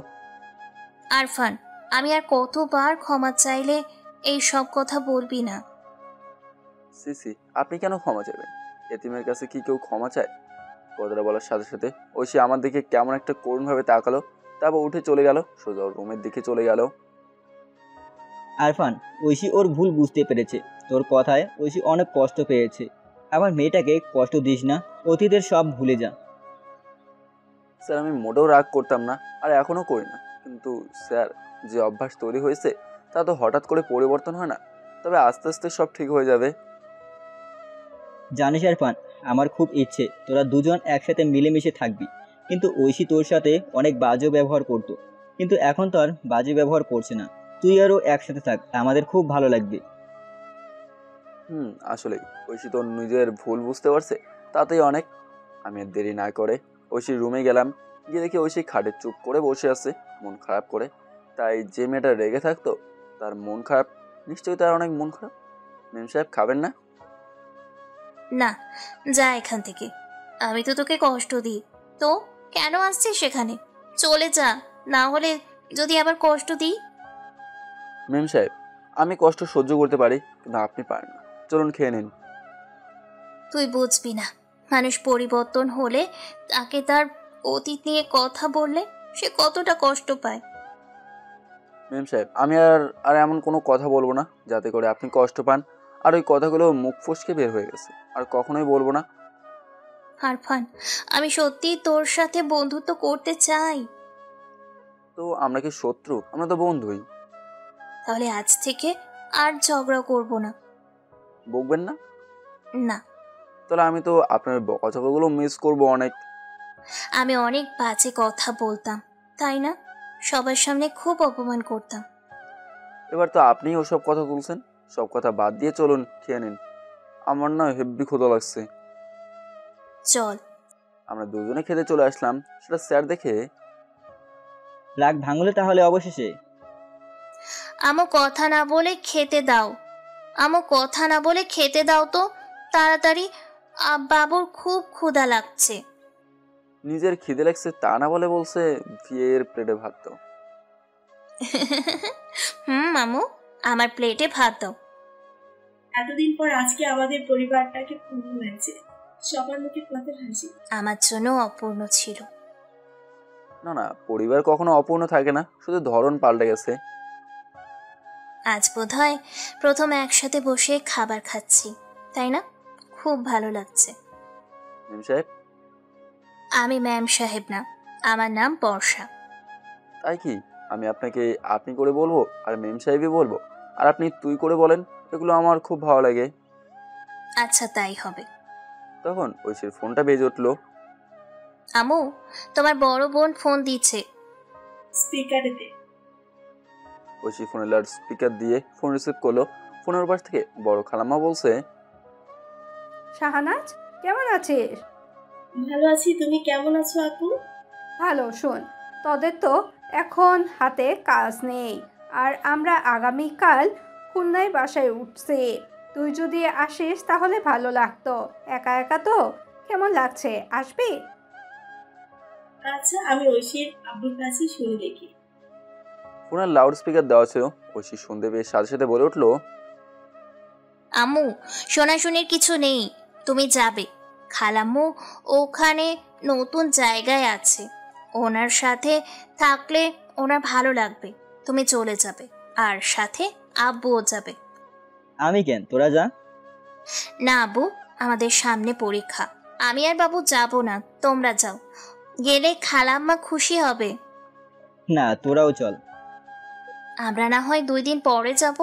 আরফান, আমি আর কতবার ক্ষমা চাইলে এই সব কথা বলবি না। সিসি, আপনি কেন ক্ষমা চাইবেন? এতিমের কাছে কি কেউ ক্ষমা চায়? কথাটা বলার সাথে সাথে ঐশী আমার দিকে কেমন একটা করুণ ভাবে তাকালো। তারপর উঠে চলে গেল, সোজা ওর রুমের দিকে চলে গেল। আরফান, ঐশী ওর ভুল বুঝতে পেরেছে। তোর কথায় ঐশী অনেক কষ্ট পেয়েছে। আমার মেয়েটাকে কষ্ট দিস না, অতীতের সব ভুলে যা। স্যার, আমি মোটেও রাগ করতাম না, আর এখনও করি না। কিন্তু স্যার, যে অভ্যাস তৈরি হয়েছে তা তো হঠাৎ করে পরিবর্তন হয় না। তবে আস্তে আস্তে সব ঠিক হয়ে যাবে। জানিস আরফান, আমার খুব ইচ্ছে তোরা দুজন একসাথে মিলেমিশে থাকবি। কিন্তু ঐশী তোর সাথে অনেক বাজে ব্যবহার করতো, কিন্তু এখন তো আর বাজে ব্যবহার করছে না। তুই আরও একসাথে থাক, আমাদের খুব ভালো লাগবে। আসলেই ঐশী তো নিজের ভুল বুঝতে পারছে, তাতেই অনেক। আমি আর দেরি না করে ঐশীর রুমে গেলাম। গিয়ে দেখি ঐশী খাটে চুপ করে বসে আছে, মন খারাপ করে। তাই যে মেয়েটা রেগে থাকতো তার মন খারাপ, নিশ্চয়ই তার অনেক মন খারাপ। মেম সাহেব, খাবেন না? না, যা এখান থেকে, আমি তো তোকে কষ্ট দিই, তো কেন আসছিস সেখানে? চলে যা, না হলে যদি আবার কষ্ট দিই। মেম সাহেব, আমি কষ্ট সহ্য করতে পারি, কিন্তু আপনি পারেন না। চলুন খেয়ে নিন। তুই বুঝবি না, মানুষ পরিবর্তন হলে তাকে তার অতীত নিয়ে কথা বললে সে কতটা কষ্ট পায়। মেম সাহেব, আমি আর আর এমন কোনো কথা বলবো না যাতে করে আপনি কষ্ট পান। আর ওই কথাগুলো মুখ ফসকে বের হয়ে গেছে, আর কখনোই বলবো না। আরফান, আমি সত্যিই তোর সাথে বন্ধুত্ব করতে চাই। তো আমরা কি শত্রু? আমরা তো বন্ধুই। তাহলে আজ থেকে আর ঝগড়া করব না। বকবেন না? না, তাহলে আমি তো আপনার বকাঝকাগুলো মিস করবো অনেক। আমি অনেক বাজে কথা বলতাম, তাই না? সবার সামনে খুব অপমান করতাম। এবার তো আপনিই ওসব কথা বলছেন। সব কথা বাদ দিয়ে চলুন খেয়ে নিন। আমার না হেব্বি ক্ষুধা লাগছে। চল। আমরা দুজনে খেতে চলে আসলাম। সেটা স্যার দেখে, রাগ ভাঙলে তাহলে অবশেষে? আমো কথা না বলে খেতে দাও, আমো কথা না বলে খেতে দাও তো, তাড়াতাড়ি, বাবুর খুব ক্ষুধা লাগছে। নিজের খিদে লাগছে তা না বলে বলছে বিয়ের প্লেটে ভাত দাও। মামু, আমার প্লেটে ভাত দাও। এতদিন পর আজকে আমাদের পরিবারটাকে পূর্ণ লাগছে। সবার মুখে কত হাসি। আমার জন্য অপূর্ণ ছিল। না না, পরিবার কখনো অপূর্ণ থাকে না, শুধু ধরন পাল্টে গেছে। আজ বোধহয় প্রথম একসাথে বসে খাবার খাচ্ছি, তাই না? খুব ভালো লাগছে। মেম সাহেব? আমি ম্যাম সাহেব না, আমার নাম বর্ষা। তাই কি? আমি আপনাকে আপনি করে বলবো আর মেম সাহেবই বলবো, আর আপনি তুই করে বলেন, এগুলো আমার খুব ভালো লাগে। আচ্ছা, তাই হবে। তখন ঐশীর ফোনটা বেজে উঠলো। আমু, তোমার বড় বোন ফোন দিচ্ছে। স্পিকারে দে। ঐশী ফোনের লাউড স্পিকার দিয়ে ফোন রিসিভ করলো। ফোনের পাশ থেকে বড় খালাম্মা বলছে, শাহানাজ, কেমন আছিস? ভালো আছি, তুমি কেমন আছো আপু? ভালো। শোন, তোদের তো এখন হাতে কাজ নেই, আর আমরা আগামীকাল খুলনায় বাসায় উঠছি। তুই যদি আসিস তাহলে ভালো লাগতো। একা একা তো কেমন লাগছে, আসবি? আচ্ছা, আমি ঐশীর আব্বুর কাছে শুনে দেখি। ফোনের লাউড স্পিকার দেওয়া ছিল। ঐশী শুনতে পেয়ে সাথে সাথে বলে উঠলো, আম্মু, শোনাশুনির কিছু নেই, তুমি যাবে। খালাম্মু ওখানে নতুন জায়গায় আছে, ওনার সাথে থাকলে ওনার ভালো লাগবে। তুমি চলে যাবে, আর সাথে আব্বুও যাবে। আমি কেন, তোরা যা। না আব্বু, আমাদের সামনে পরীক্ষা, আমি আর বাবু যাব না, তোমরা যাও। গেলে খালাম্মা খুশি হবে। না, তোরাও চল। আমরা না হয় 2 দিন পরে যাব,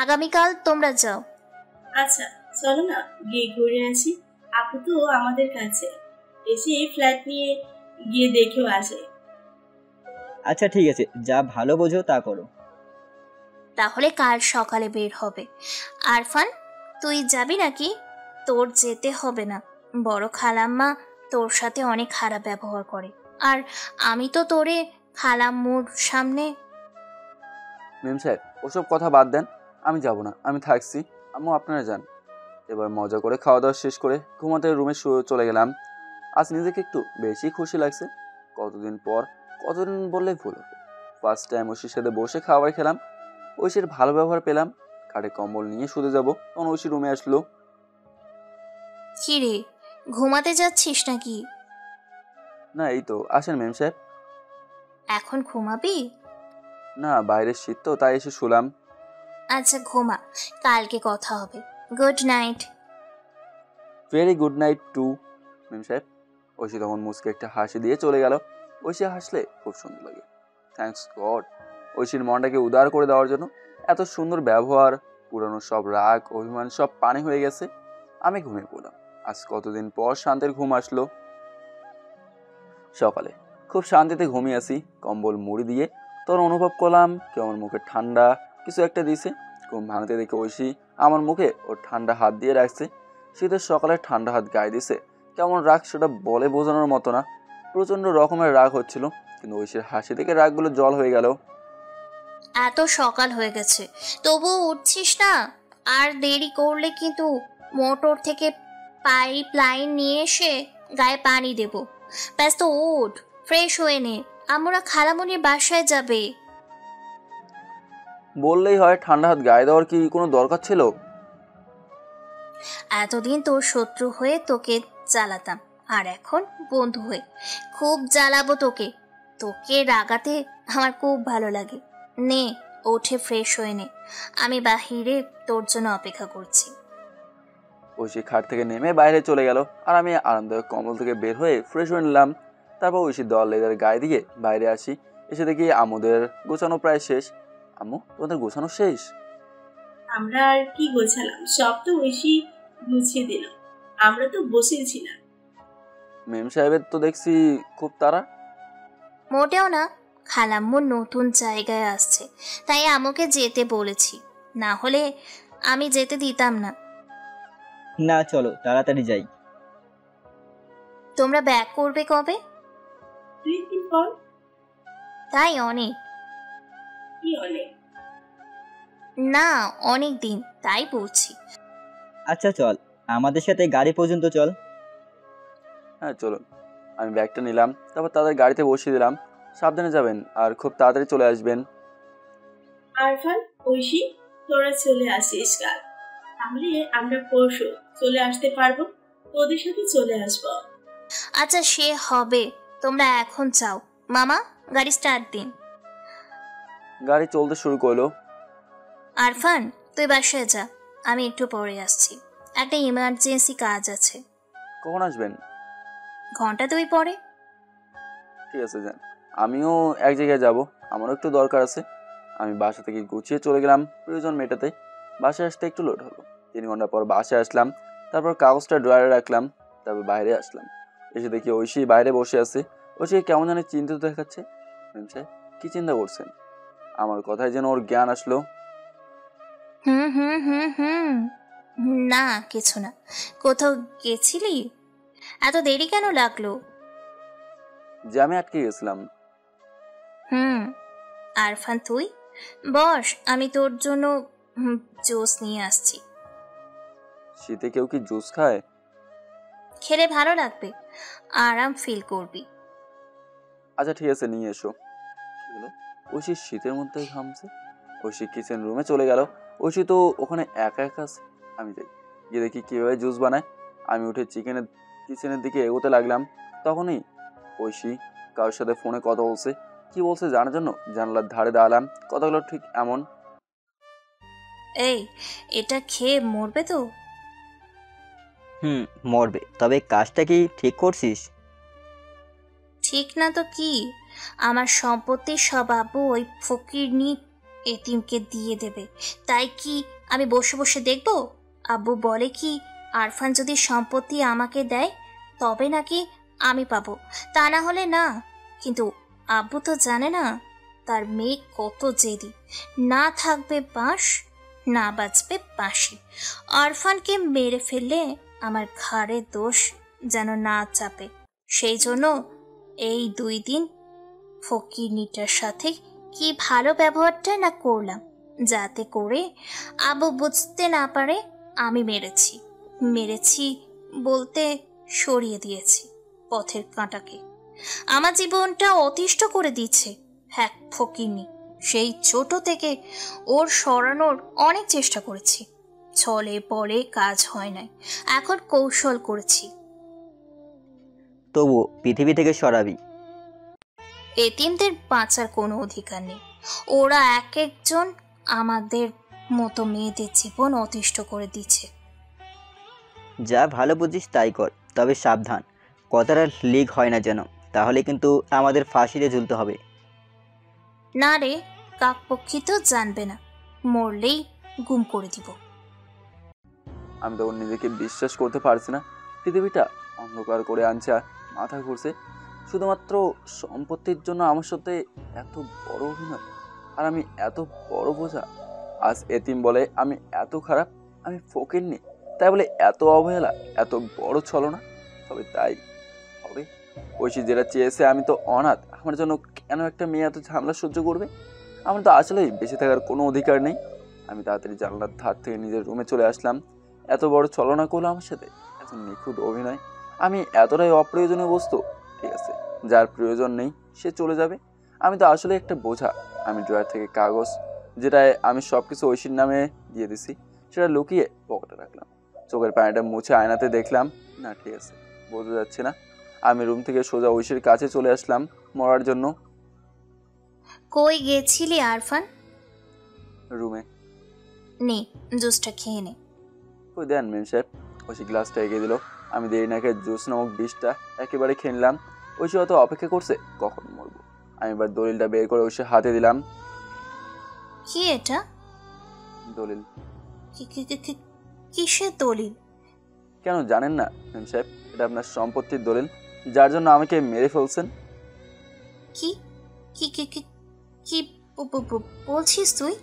আগামীকাল তোমরা যাও। আচ্ছা চলো না, গিয়ে ঘুরে আসি। আপু তো আমাদের কাছে এসে ফ্ল্যাট নিয়ে গিয়ে দেখেও আসে। আচ্ছা ঠিক আছে, যা ভালো বোঝো তা করো। তাহলে কাল সকালে বের হবে। আরফান, তুই যাবি নাকি? তোর যেতে হবে না, বড় খালাম্মা তোর সাথে অনেক খারাপ ব্যবহার করে, আর আমি তো তোরে খালাম্মুর সামনে। মেম সাহেব ওসব কথা বাদ দেন, আমি যাব না, আমি থাকছি। আম্মু আপনারা যান। এবার মজা করে খাওয়া দাওয়া শেষ করে ঘুমাতে রুমে চলে গেলাম। আজ নিজেকে একটু বেশি খুশি লাগছে। কতদিন বললে ভুল হবে, ফার্স্ট টাইম ঐশীর সাথে বসে খাবার খেলাম, ঐশীর ভালো ব্যবহার পেলাম। খাটে কম্বল নিয়ে শুতে যাব, তখন ঐশী রুমে আসলো। কি রে, ঘুমাতে যাচ্ছিস নাকি? না এই তো, আসেন মেম সাহেব। এখন ঘুমাবি? না, বাইরের শীত তো, তাই এসে শুলাম। আচ্ছা ঘুমা, কালকে কথা হবে। Good night. Very good night to ma'am সাহেব। ঐশী তখন মুচকে একটা হাসি দিয়ে চলে গেল। ঐশী হাসলে খুব সুন্দর লাগে। থ্যাঙ্কস গড, ঐশীর মনটাকে উদার করে দেওয়ার জন্য। এত সুন্দর ব্যবহার, পুরানো সব রাগ অভিমান সব পানি হয়ে গেছে। আমি ঘুমিয়ে পড়লাম। আজ কতদিন পর শান্তির ঘুম আসলো। সকালে খুব শান্তিতে ঘুমিয়ে আসি, কম্বল মুড়ি দিয়ে। তখন অনুভব করলাম কেউ আমার মুখে ঠান্ডা কিছু একটা দিছে। ঘুম ভাঙতে দেখে ঐশী আমার মুখে ওর ঠান্ডা হাত দিয়ে রাখছে। শীতের সকালে ঠান্ডা হাত গায়ে দিছে। কেমন রাগ সেটা বলে বোঝানোর মতো না, প্রচন্ড রকমের রাগ হচ্ছিল। কিন্তু ঐশীর হাসি থেকে রাগগুলো জল হয়ে গেল। এত সকাল হয়ে গেছে, তবুও উঠছিস না? আর দেরি করলে কিন্তু মোটর থেকে পাইপ লাইন নিয়ে এসে গায়ে পানি দেব। ব্যস্ত উঠ, ফ্রেশ হয়ে নে, আমরা খালামুনির বাসায় যাবে। বললেই হয়, ঠান্ডা হাত গায়ে দেওয়ার কি কোনো দরকার ছিল? এতদিন তোর শত্রু হয়ে তোকে জ্বালাতাম, আর এখন বন্ধু হয়ে খুব জ্বালাবো তোকে। তোকে রাগাতে আমার খুব ভালো লাগে। নে, ওঠে ফ্রেশ হয়ে নে, আমি বাহিরে তোর জন্য অপেক্ষা করছি। ঐশী খাট থেকে নেমে বাইরে চলে গেল, আর আমি আরামদায়ক কম্বল থেকে বের হয়ে ফ্রেশ হয়ে নিলাম। তারপর ঐশীর দেওয়ার লেদার গায়ে দিয়ে বাইরে আসি। এসে দেখি আমুদের গোছানো প্রায় শেষ। আম্মু, তোমাদের গোছানো শেষ? আমরা আর কি গোছালাম, সব তো ঐশী গুছিয়ে দিল, আমরা তো বসেছিলাম। মেম সাহেবের তো দেখছি খুব তাড়া। মোটেও না, খালাম্মু নতুন জায়গায় আসছে, তাই আমাকে যেতে বলেছি, না হলে আমি যেতে দিতাম না। না চলো তাড়াতাড়ি যাই। তোমরা ব্যাক করবে কবে? 2 দিন পর। তাই অনেক? কি অনেক? না, অনেক দিন, তাই বলছি। আচ্ছা চল, আমাদের সাথে গাড়ি পর্যন্ত চল। হ্যাঁ চলুন। আমি ব্যাগটা নিলাম, তারপর তাদের গাড়িতে বসিয়ে দিলাম। সাবধানে যাবেন আর খুব তাড়াতাড়ি চলে আসবেন। আরফান, ঐশী, তোরা চলে আসিস কাল। তাহলে আমরা পরশু চলে আসতে পারবো, তোদের সাথে চলে আসবো। আচ্ছা সে হবে, তোমরা এখন যাও। মামা, গাড়ি স্টার্ট দিন। গাড়ি চলতে শুরু করলো। আরফান, তুই বাসায় যা, আমি একটু পরে আসছি, একটা ইমার্জেন্সি কাজ আছে। কখন আসবেন? ঘন্টা 2 পরে। ঠিক আছে যান। আমিও এক জায়গায় যাব, আমারও একটু দরকার আছে। আমি বাসা থেকে গুছিয়ে চলে গেলাম প্রয়োজন মেটাতে। বাসায় আসতে একটু লেট হলো। 3 ঘন্টা পর বাসায় আসলাম, তারপর কাগজটা ড্রয়ারে রাখলাম, তারপর বাইরে আসলাম। এসে দেখি ঐশী বাইরে বসে আছে। ঐশী কেমন জানি চিন্তিত দেখাচ্ছে। কি চিন্তা করছেন? আমার কথায় যেন ওর জ্ঞান আসলো। হুম হুম হুম হুম না কিছু না। কোথাও গেছিলি? এত দেরি কেন লাগলো? জ্যামে আটকে গেছিলাম। আরফান তুই বস, আমি তোর জন্য জুস নিয়ে আসছি। শীতে কেউ কি জুস খায়? খেলে ভালো লাগবে, আরাম ফিল করবি। আচ্ছা ঠিক আছে, নিয়ে এসো। কি হলো? ঐশী শীতের মধ্যে ঘামছে। ঐশী কিচেন রুমে চলে গেল। ঐশী তো ওখানে একা একা আছে। আমি যাই, গিয়ে দেখি কীভাবে জুস বানায়। আমি উঠে কিচেনের দিকে এগোতে লাগলাম। তখনই ঐশী কারোর সাথে ফোনে কথা বলছে। কি বলছে জানার জন্য জানলার ধারে দাঁড়ালাম। কথাগুলো ঠিক এমন। এই, এটা খেয়ে মরবে তো? মরবে, তবে কাজটা কি ঠিক করছিস? ঠিক না তো কি? আমার সম্পত্তির সব আব্বু ওই ফকিরনি এতিমকে দিয়ে দেবে, তাই কি আমি বসে বসে দেখব? আব্বু বলে কি, আরফান যদি সম্পত্তি আমাকে দেয় তবে নাকি আমি পাবো, তা না হলে না। কিন্তু আব্বু তো জানে না তার মেয়ে কত জেদি। না থাকবে বাঁশ, না বাঁচবে বাঁশি। আরফানকে মেরে ফেললে আমার ঘাড়ে দোষ যেন না চাপে, সেই জন্য এই 2 দিন ফকিরনিটার সাথে কি ভালো ব্যবহারটা না করলাম, যাতে করে আবু বুঝতে না পারে আমি মেরেছি বলতে সরিয়ে দিয়েছি পথের কাঁটাকে। আমার জীবনটা অতিষ্ঠ করে দিচ্ছে হ্যাঁ ফকিরনি। সেই ছোট থেকে ওর সরানোর অনেক চেষ্টা করেছি, ছলে পলে কাজ হয় নাই, এখন কৌশল করেছি। তবু পৃথিবী থেকে সরাবি? এতিমদের বাঁচার কোনো অধিকার নেই। ওরা এক একজন আমাদের মতো মেয়েদের জীবন অতিষ্ঠ করে দিচ্ছে। যা ভালো বুঝিস তাই কর, তবে সাবধান, কথাটা লিক হয় না যেন, তাহলে কিন্তু আমাদের ফাঁসিতে ঝুলতে হবে। না রে, কাকপক্ষী তো জানবে না, মরলেই গুম করে দিব। আমি তখন নিজেকে বিশ্বাস করতে পারছি না। পৃথিবীটা অন্ধকার করে আনছে, মাথা ঘুরছে। শুধুমাত্র সম্পত্তির জন্য আমার সাথে এত বড় অভিনয়, আর আমি এত বড় বোঝা। আজ এতিম বলে আমি এত খারাপ, আমি ফকিরনি তাই বলে এত অবহেলা, এত বড় ছলনা। তবে তাই হবে? ঐশী যেটা চেয়েছে, আমি তো অনাথ, আমার জন্য কেন একটা মেয়ে এত ঝামেলা সহ্য করবে? আমার তো আসলেই বেঁচে থাকার কোনো অধিকার নেই। আমি তাড়াতাড়ি জানলার ধার থেকে নিজের রুমে চলে আসলাম। এত বড় ছলনা করলো আমার সাথে, এত নিখুঁত অভিনয়। আমি এতটাই অপ্রয়োজনীয় বস্তু? ঠিক আছে, যার প্রয়োজন নেই সে চলে যাবে। আমি তো আসলে একটা বোঝা। আমি ড্রয়ার থেকে কাগজ, যেটায় আমি সব কিছু ঐশীর নামে দিয়ে দিছি, সেটা লুকিয়ে পকেটে রাখলাম। চোখের পানিটা মুছে আয়নাতে দেখলাম, না ঠিক আছে, বোঝা যাচ্ছে না। আমি রুম থেকে সোজা ঐশীর কাছে চলে আসলাম মরার জন্য। কই গেছিলি আরফান? রুমে। নে, জুসটা খেয়ে নে। কই দেন মেম সাহেব। ঐশী গ্লাসটা এগিয়ে দিল। আমি দেরি না খেয়ে জুস নামক বিষটা একেবারে খেয়ে নিলাম। ঐশী হয়তো অপেক্ষা করছে কখন মরবো। আমি এবার দলিলটা বের করে ঐশীর হাতে দিলাম। কি এটা? দলিল? কিসের দলিল? কেন জানেন না মেম সাহেব? এটা আপনার সম্পত্তির দলিল, যার জন্য আমাকে মেরে ফেলছেন। কি কি কি কি কি বলছিস তুই?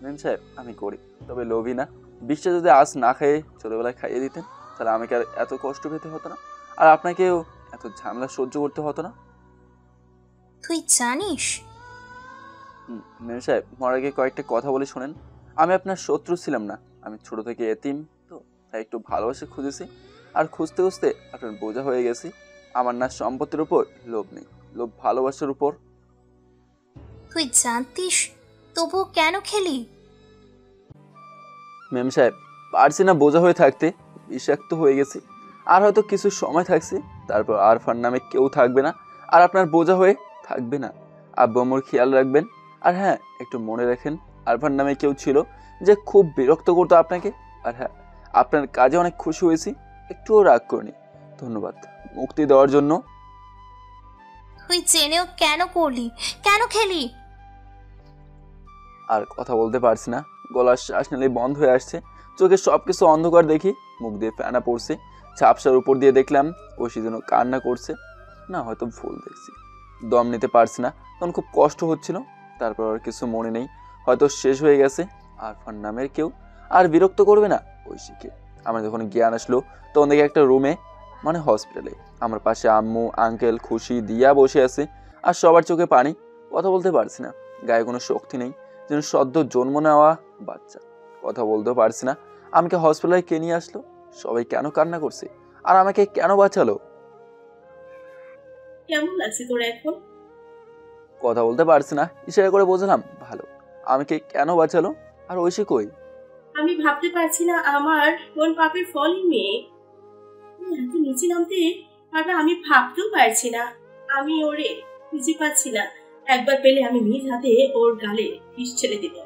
মেম সাহেব আমি করি, তবে লোভী না। বিষটা যদি আজ না খেয়ে ছোটবেলায় খাইয়ে দিতেন, তাহলে আমাকে আর এত কষ্ট পেতে হতো না, আর আপনাকেও এত ঝামেলা সহ্য করতে হতো না। তুই জানিস? মেম সাহেব মরার আগে কয়েকটা কথা বলে শোনেন। আমি আপনার শত্রু ছিলাম না, আমি ছোট থেকে এতিম তো, তাই একটু ভালোবাসা খুঁজেছি, আর খুঁজতে খুঁজতে আপনার বোঝা হয়ে গেছি। আমার না সম্পত্তির উপর লোভ নেই, লোভ ভালোবাসার উপর। তুই জানতিস তবুও কেন খেলি? মেম সাহেব, পারছি না বোঝা হয়ে থাকতে, বিষাক্ত হয়ে গেছি। আর হয়তো কিছু সময় থাকছি, তারপর আরফান নামে কেউ থাকবে না, আর আপনার বোঝা হয়ে থাকবে না। আব্বু আম্মুর খেয়াল রাখবেন। আর হ্যাঁ, একটু মনে রাখেন, আরফান নামে কেউ ছিল যে খুব বিরক্ত করতো আপনাকে। আর হ্যাঁ, আপনার কাজে অনেক খুশি হয়েছি, একটুও রাগ করিনি। ধন্যবাদ মুক্তি দেওয়ার জন্য। তুই জেনেও কেন করলি, কেন খেলি? আর কথা বলতে পারছি না, গলার শ্বাস নিলে বন্ধ হয়ে আসছে, চোখে সব কিছু অন্ধকার দেখি, মুখ দিয়ে ফেনা পড়ছে। ঝাপসার উপর দিয়ে দেখলাম ঐশী যেন কান্না করছে, না হয়তো ভুল দেখছি। দম নিতে পারছি না, তখন খুব কষ্ট হচ্ছিল। তারপর আর কিছু মনে নেই, হয়তো শেষ হয়ে গেছে। আরফান নামের কেউ আর বিরক্ত করবে না ঐশীকে। আমার যখন জ্ঞান আসলো তখন দেখি একটা রুমে, মানে হসপিটালে, আমার পাশে আম্মু, আঙ্কেল, খুশি, দিয়া বসে আছে, আর সবার চোখে পানি। কথা বলতে পারছি না, গায়ে কোনো শক্তি নেই, যেন সদ্য জন্ম নেওয়া বাচ্চা। কথা বলতেও পারছি না। আমাকে হসপিটালে কে নিয়ে আসলো, সবাই কেন কান্না করছে, আর আমাকে কেন বাঁচালো? কেমন লাগছে তোর এখন? কথা বলতে পারছি না, ইশারা করে বোঝালাম ভালো। আমাকে কেন বাঁচালো, আর ঐশী কই? আমি ভাবতে পারছি না আমার কোন পাপের ফলই মেয়ে এত নিচে নামতে পারবে, আমি ভাবতেও পারছি না। আমি ওরে খুঁজে পাচ্ছি না। একবার পেলে আমি নিজ হাতে ওর গালে বিষ ছেড়ে দিব।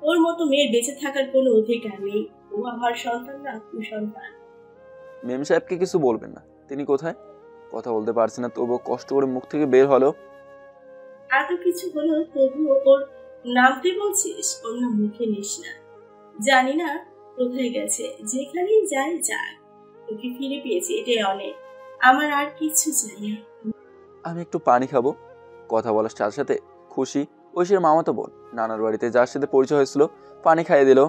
ওর মতো মেয়ের বেঁচে থাকার কোনো অধিকার নেই। ও আমার সন্তান না, কুসন্তান। মেম সাহেবকে কিছু বলবেন না, তিনি কোথায়? কথা বলতে পারছি না, তবুও কষ্ট করে মুখ থেকে বের হলো, এত কিছু হলো তবুও ওর নামতে বলছিস? ওর নাম মুখে নিস না। জানি না কোথায় গেছে, যেখানেই যাই যাক, ওকে ফিরে পেয়েছি, এটাই অনেক। আমার আর কিছু চাই না। আমি একটু পানি খাবো। কথা বলার সাথে সাথে খুশি, ঐশীর মামাতো বোন, নানার বাড়িতে যার সাথে পরিচয় হয়েছিল, পানি খাইয়ে দিল।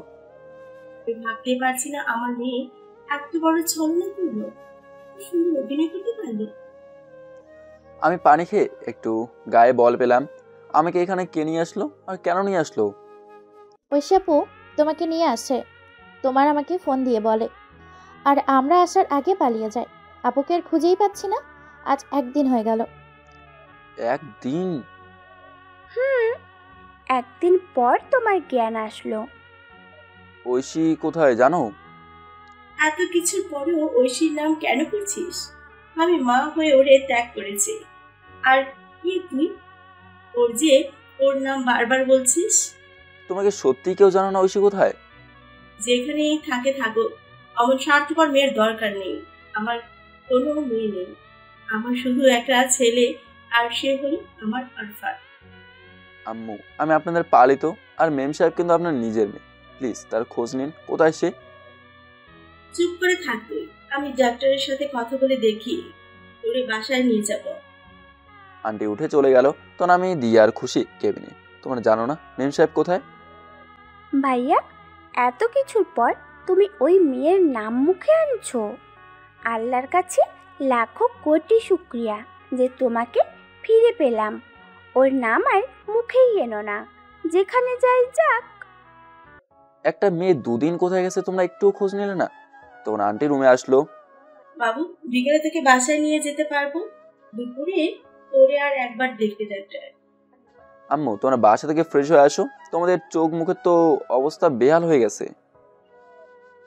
আমি ভাবতে পারছি না আমার মেয়ে এত বড় ছলনা করলো, সুন্দর অভিনয় করতে পারলো। আমি পানি খেয়ে একটু গায়ে বল পেলাম। আমাকে এখানে কে নিয়ে আসলো, আর কেন নিয়ে আসলো? ঐশী আপু তোমাকে নিয়ে আসে, তোমার আমাকে ফোন দিয়ে বলে, আর আমরা আসার আগে পালিয়ে যাই। আপুকে আর খুঁজেই পাচ্ছি না, আজ একদিন হয়ে গেল। একদিন? একদিন পর তোমার জ্ঞান আসলো। ঐশী কোথায় জানো? এত কিছুর পরেও ঐশীর নাম কেন করছিস? আমি মা হয়ে ওরে ত্যাগ করেছি, আর কি তুই ওর নাম বারবার বলছিস? তোমাকে সত্যি কেউ জানো না ঐশী কোথায়? যেখানেই থাকে থাকো, আমার স্বার্থপর মেয়ের দরকার নেই। আমার কোনো মেয়ে নেই, আমার শুধু একটা ছেলে, আর সে হলো আমার আরফান। আম্মু, আমি আপনাদের পালিত, আর মেম সাহেব কিন্তু আপনার নিজের মেয়ে। প্লিজ তার খোঁজ নিন, কোথায় সে? চুপ করে থাক তুই। আমি ডাক্তারের সাথে কথা বলে দেখি, ওরে বাসায় নিয়ে যাব। আন্টি উঠে চলে গেল, তখন আমি দিয়ার খুশি কেবিনে। তোমরা জানো না মেম সাহেব কোথায়? ভাইয়া, এত কিছুর পর তুমি ওই মেয়ের নাম মুখে আনছো? আল্লাহর কাছে লাখো কোটি শুক্রিয়া যে তোমাকে ফিরে পেলাম। ওর নাম আর মুখেই এনো না, যেখানে যাই যাক। একটা মেয়ে দুদিন কোথায় গেছে তোমরা একটুও খোঁজ নিলে না? তখন আন্টি রুমে আসলো। বাবু, বিকেলে থেকে বাসায় নিয়ে যেতে পারবো? দুপুরে ওরে আর একবার দেখতে ডাক্তার। আম্মু, তোমরা বাসা থেকে ফ্রেশ হয়ে আসো, তোমাদের চোখ মুখের তো অবস্থা বেহাল হয়ে গেছে।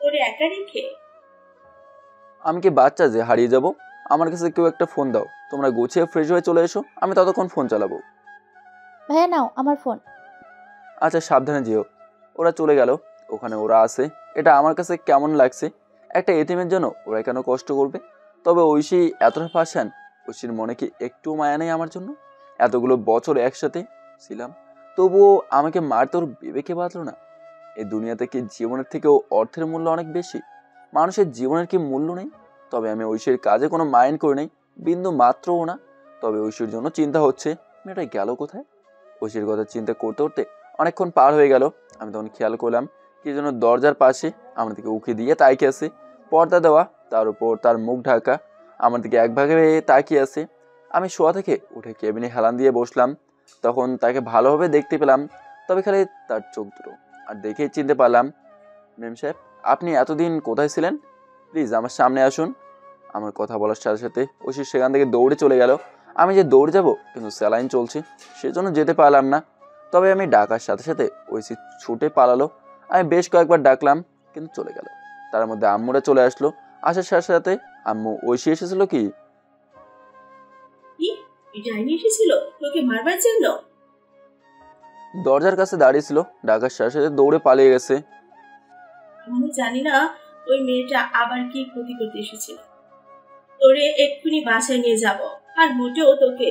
ওরে একা রেখে? আমি কি বাচ্চা যে হারিয়ে যাব? আমার কাছে কেউ একটা ফোন দাও, তোমরা গুছিয়ে ফ্রেশ হয়ে চলে এসো, আমি ততক্ষণ ফোন চালাবো। ভাইয়া নাও আমার ফোন। আচ্ছা, সাবধানে যেও। ওরা চলে গেল, ওখানে ওরা আছে। এটা আমার কাছে কেমন লাগছে, একটা এতিমের জন্য ওরা কেন কষ্ট করবে? তবে ঐশী এতটা পাশান, ঐশীর মনে কি একটু মায়া নেই আমার জন্য? এতগুলো বছর একসাথে ছিলাম, তবুও আমাকে মারতে ওর বিবেকে বাঁধলো না। এই দুনিয়াতে কি জীবনের থেকেও অর্থের মূল্য অনেক বেশি? মানুষের জীবনের কি মূল্য নেই? তবে আমি ঐশীর কাজে কোনো মাইন্ড করি নাই, বিন্দু মাত্রও না। তবে ঐশীর জন্য চিন্তা হচ্ছে, মেয়েটা গেল কোথায়? ঐশীর কথা চিন্তা করতে করতে অনেকক্ষণ পার হয়ে গেল। আমি তখন খেয়াল করলাম কি যেন দরজার পাশে আমার দিকে উঁকি দিয়ে তাকিয়ে আছে, পর্দা দেওয়া, তার উপর তার মুখ ঢাকা, আমার দিকে একভাবে তাকিয়ে আছে। আমি শোয়া থেকে উঠে কেবিনে হেলান দিয়ে বসলাম, তখন তাকে ভালোভাবে দেখতে পেলাম, তবে খালি তার চোখ দুটো, আর দেখেই চিনতে পারলাম। মেম সাহেব, আপনি এতদিন কোথায় ছিলেন? প্লিজ আমার সামনে আসুন। আমার কথা বলার সাথে সাথে ঐশী সেখান থেকে দৌড়ে চলে গেল। আমি যে দৌড়ে যাব কিন্তু স্যালাইন চলছে, সেজন্য যেতে পারলাম না। তবে আমি ডাকার সাথে সাথে ঐশী ছুটে পালালো। আমি বেশ কয়েকবার ডাকলাম কিন্তু চলে গেল। তার মধ্যে আম্মুরা চলে আসলো। আসার সাথে সাথে আম্মু, ঐশী এসেছিল কি? ডাইনি এসেছিল তোকে মারবার জন্য? দরজার কাছে দাঁড়িয়েছিল, ডাকার সাথে সাথে দৌড়ে পালিয়ে গেছে। আমি জানি না ওই মেয়েটা আবার কি ক্ষতি করতে এসেছিল। তোরে এক্ষুনি বাসায় নিয়ে যাব, আর মোটেও তোকে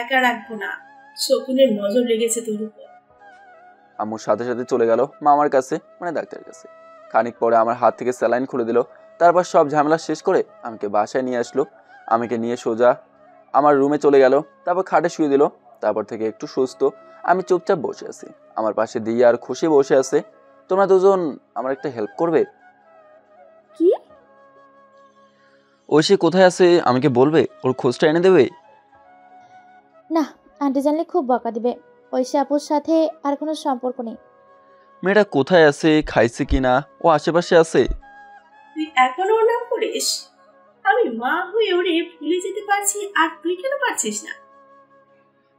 একা রাখবো না। শকুনের নজর লেগেছে তোর উপর। আম্মুর সাথে সাথে চলে গেল মামার কাছে, মানে ডাক্তারের কাছে। খানিক পরে আমার হাত থেকে স্যালাইন খুলে দিল। তারপর সব ঝামেলা শেষ করে আমাকে বাসায় নিয়ে আসলো। আমাকে নিয়ে সোজা আমার রুমে চলে গেল। তারপর খাটে শুয়ে দিল। তারপর থেকে একটু সুস্থ। আমি চুপচাপ বসে আছি। আমার পাশে দিয়া আর খুশি বসে আছে। তোমরা দুজন আমার একটা হেল্প করবে? কি? ঐশী কোথায় আছে আমাকে বলবে, ওর খোঁজটা এনে দেবে। না, আন্টি জানলে খুব বকা দিবে। ঐশী আপুর সাথে আর কোনো সম্পর্ক নেই। মেয়েটা কোথায় আছে, খাইছে কিনা, ও আশেপাশে আছে? তুই এখনো ওর নাম করিস? আমি মা হয়ে ওরে ভুলে যেতে পারছি, আর তুই কেন পারছিস না?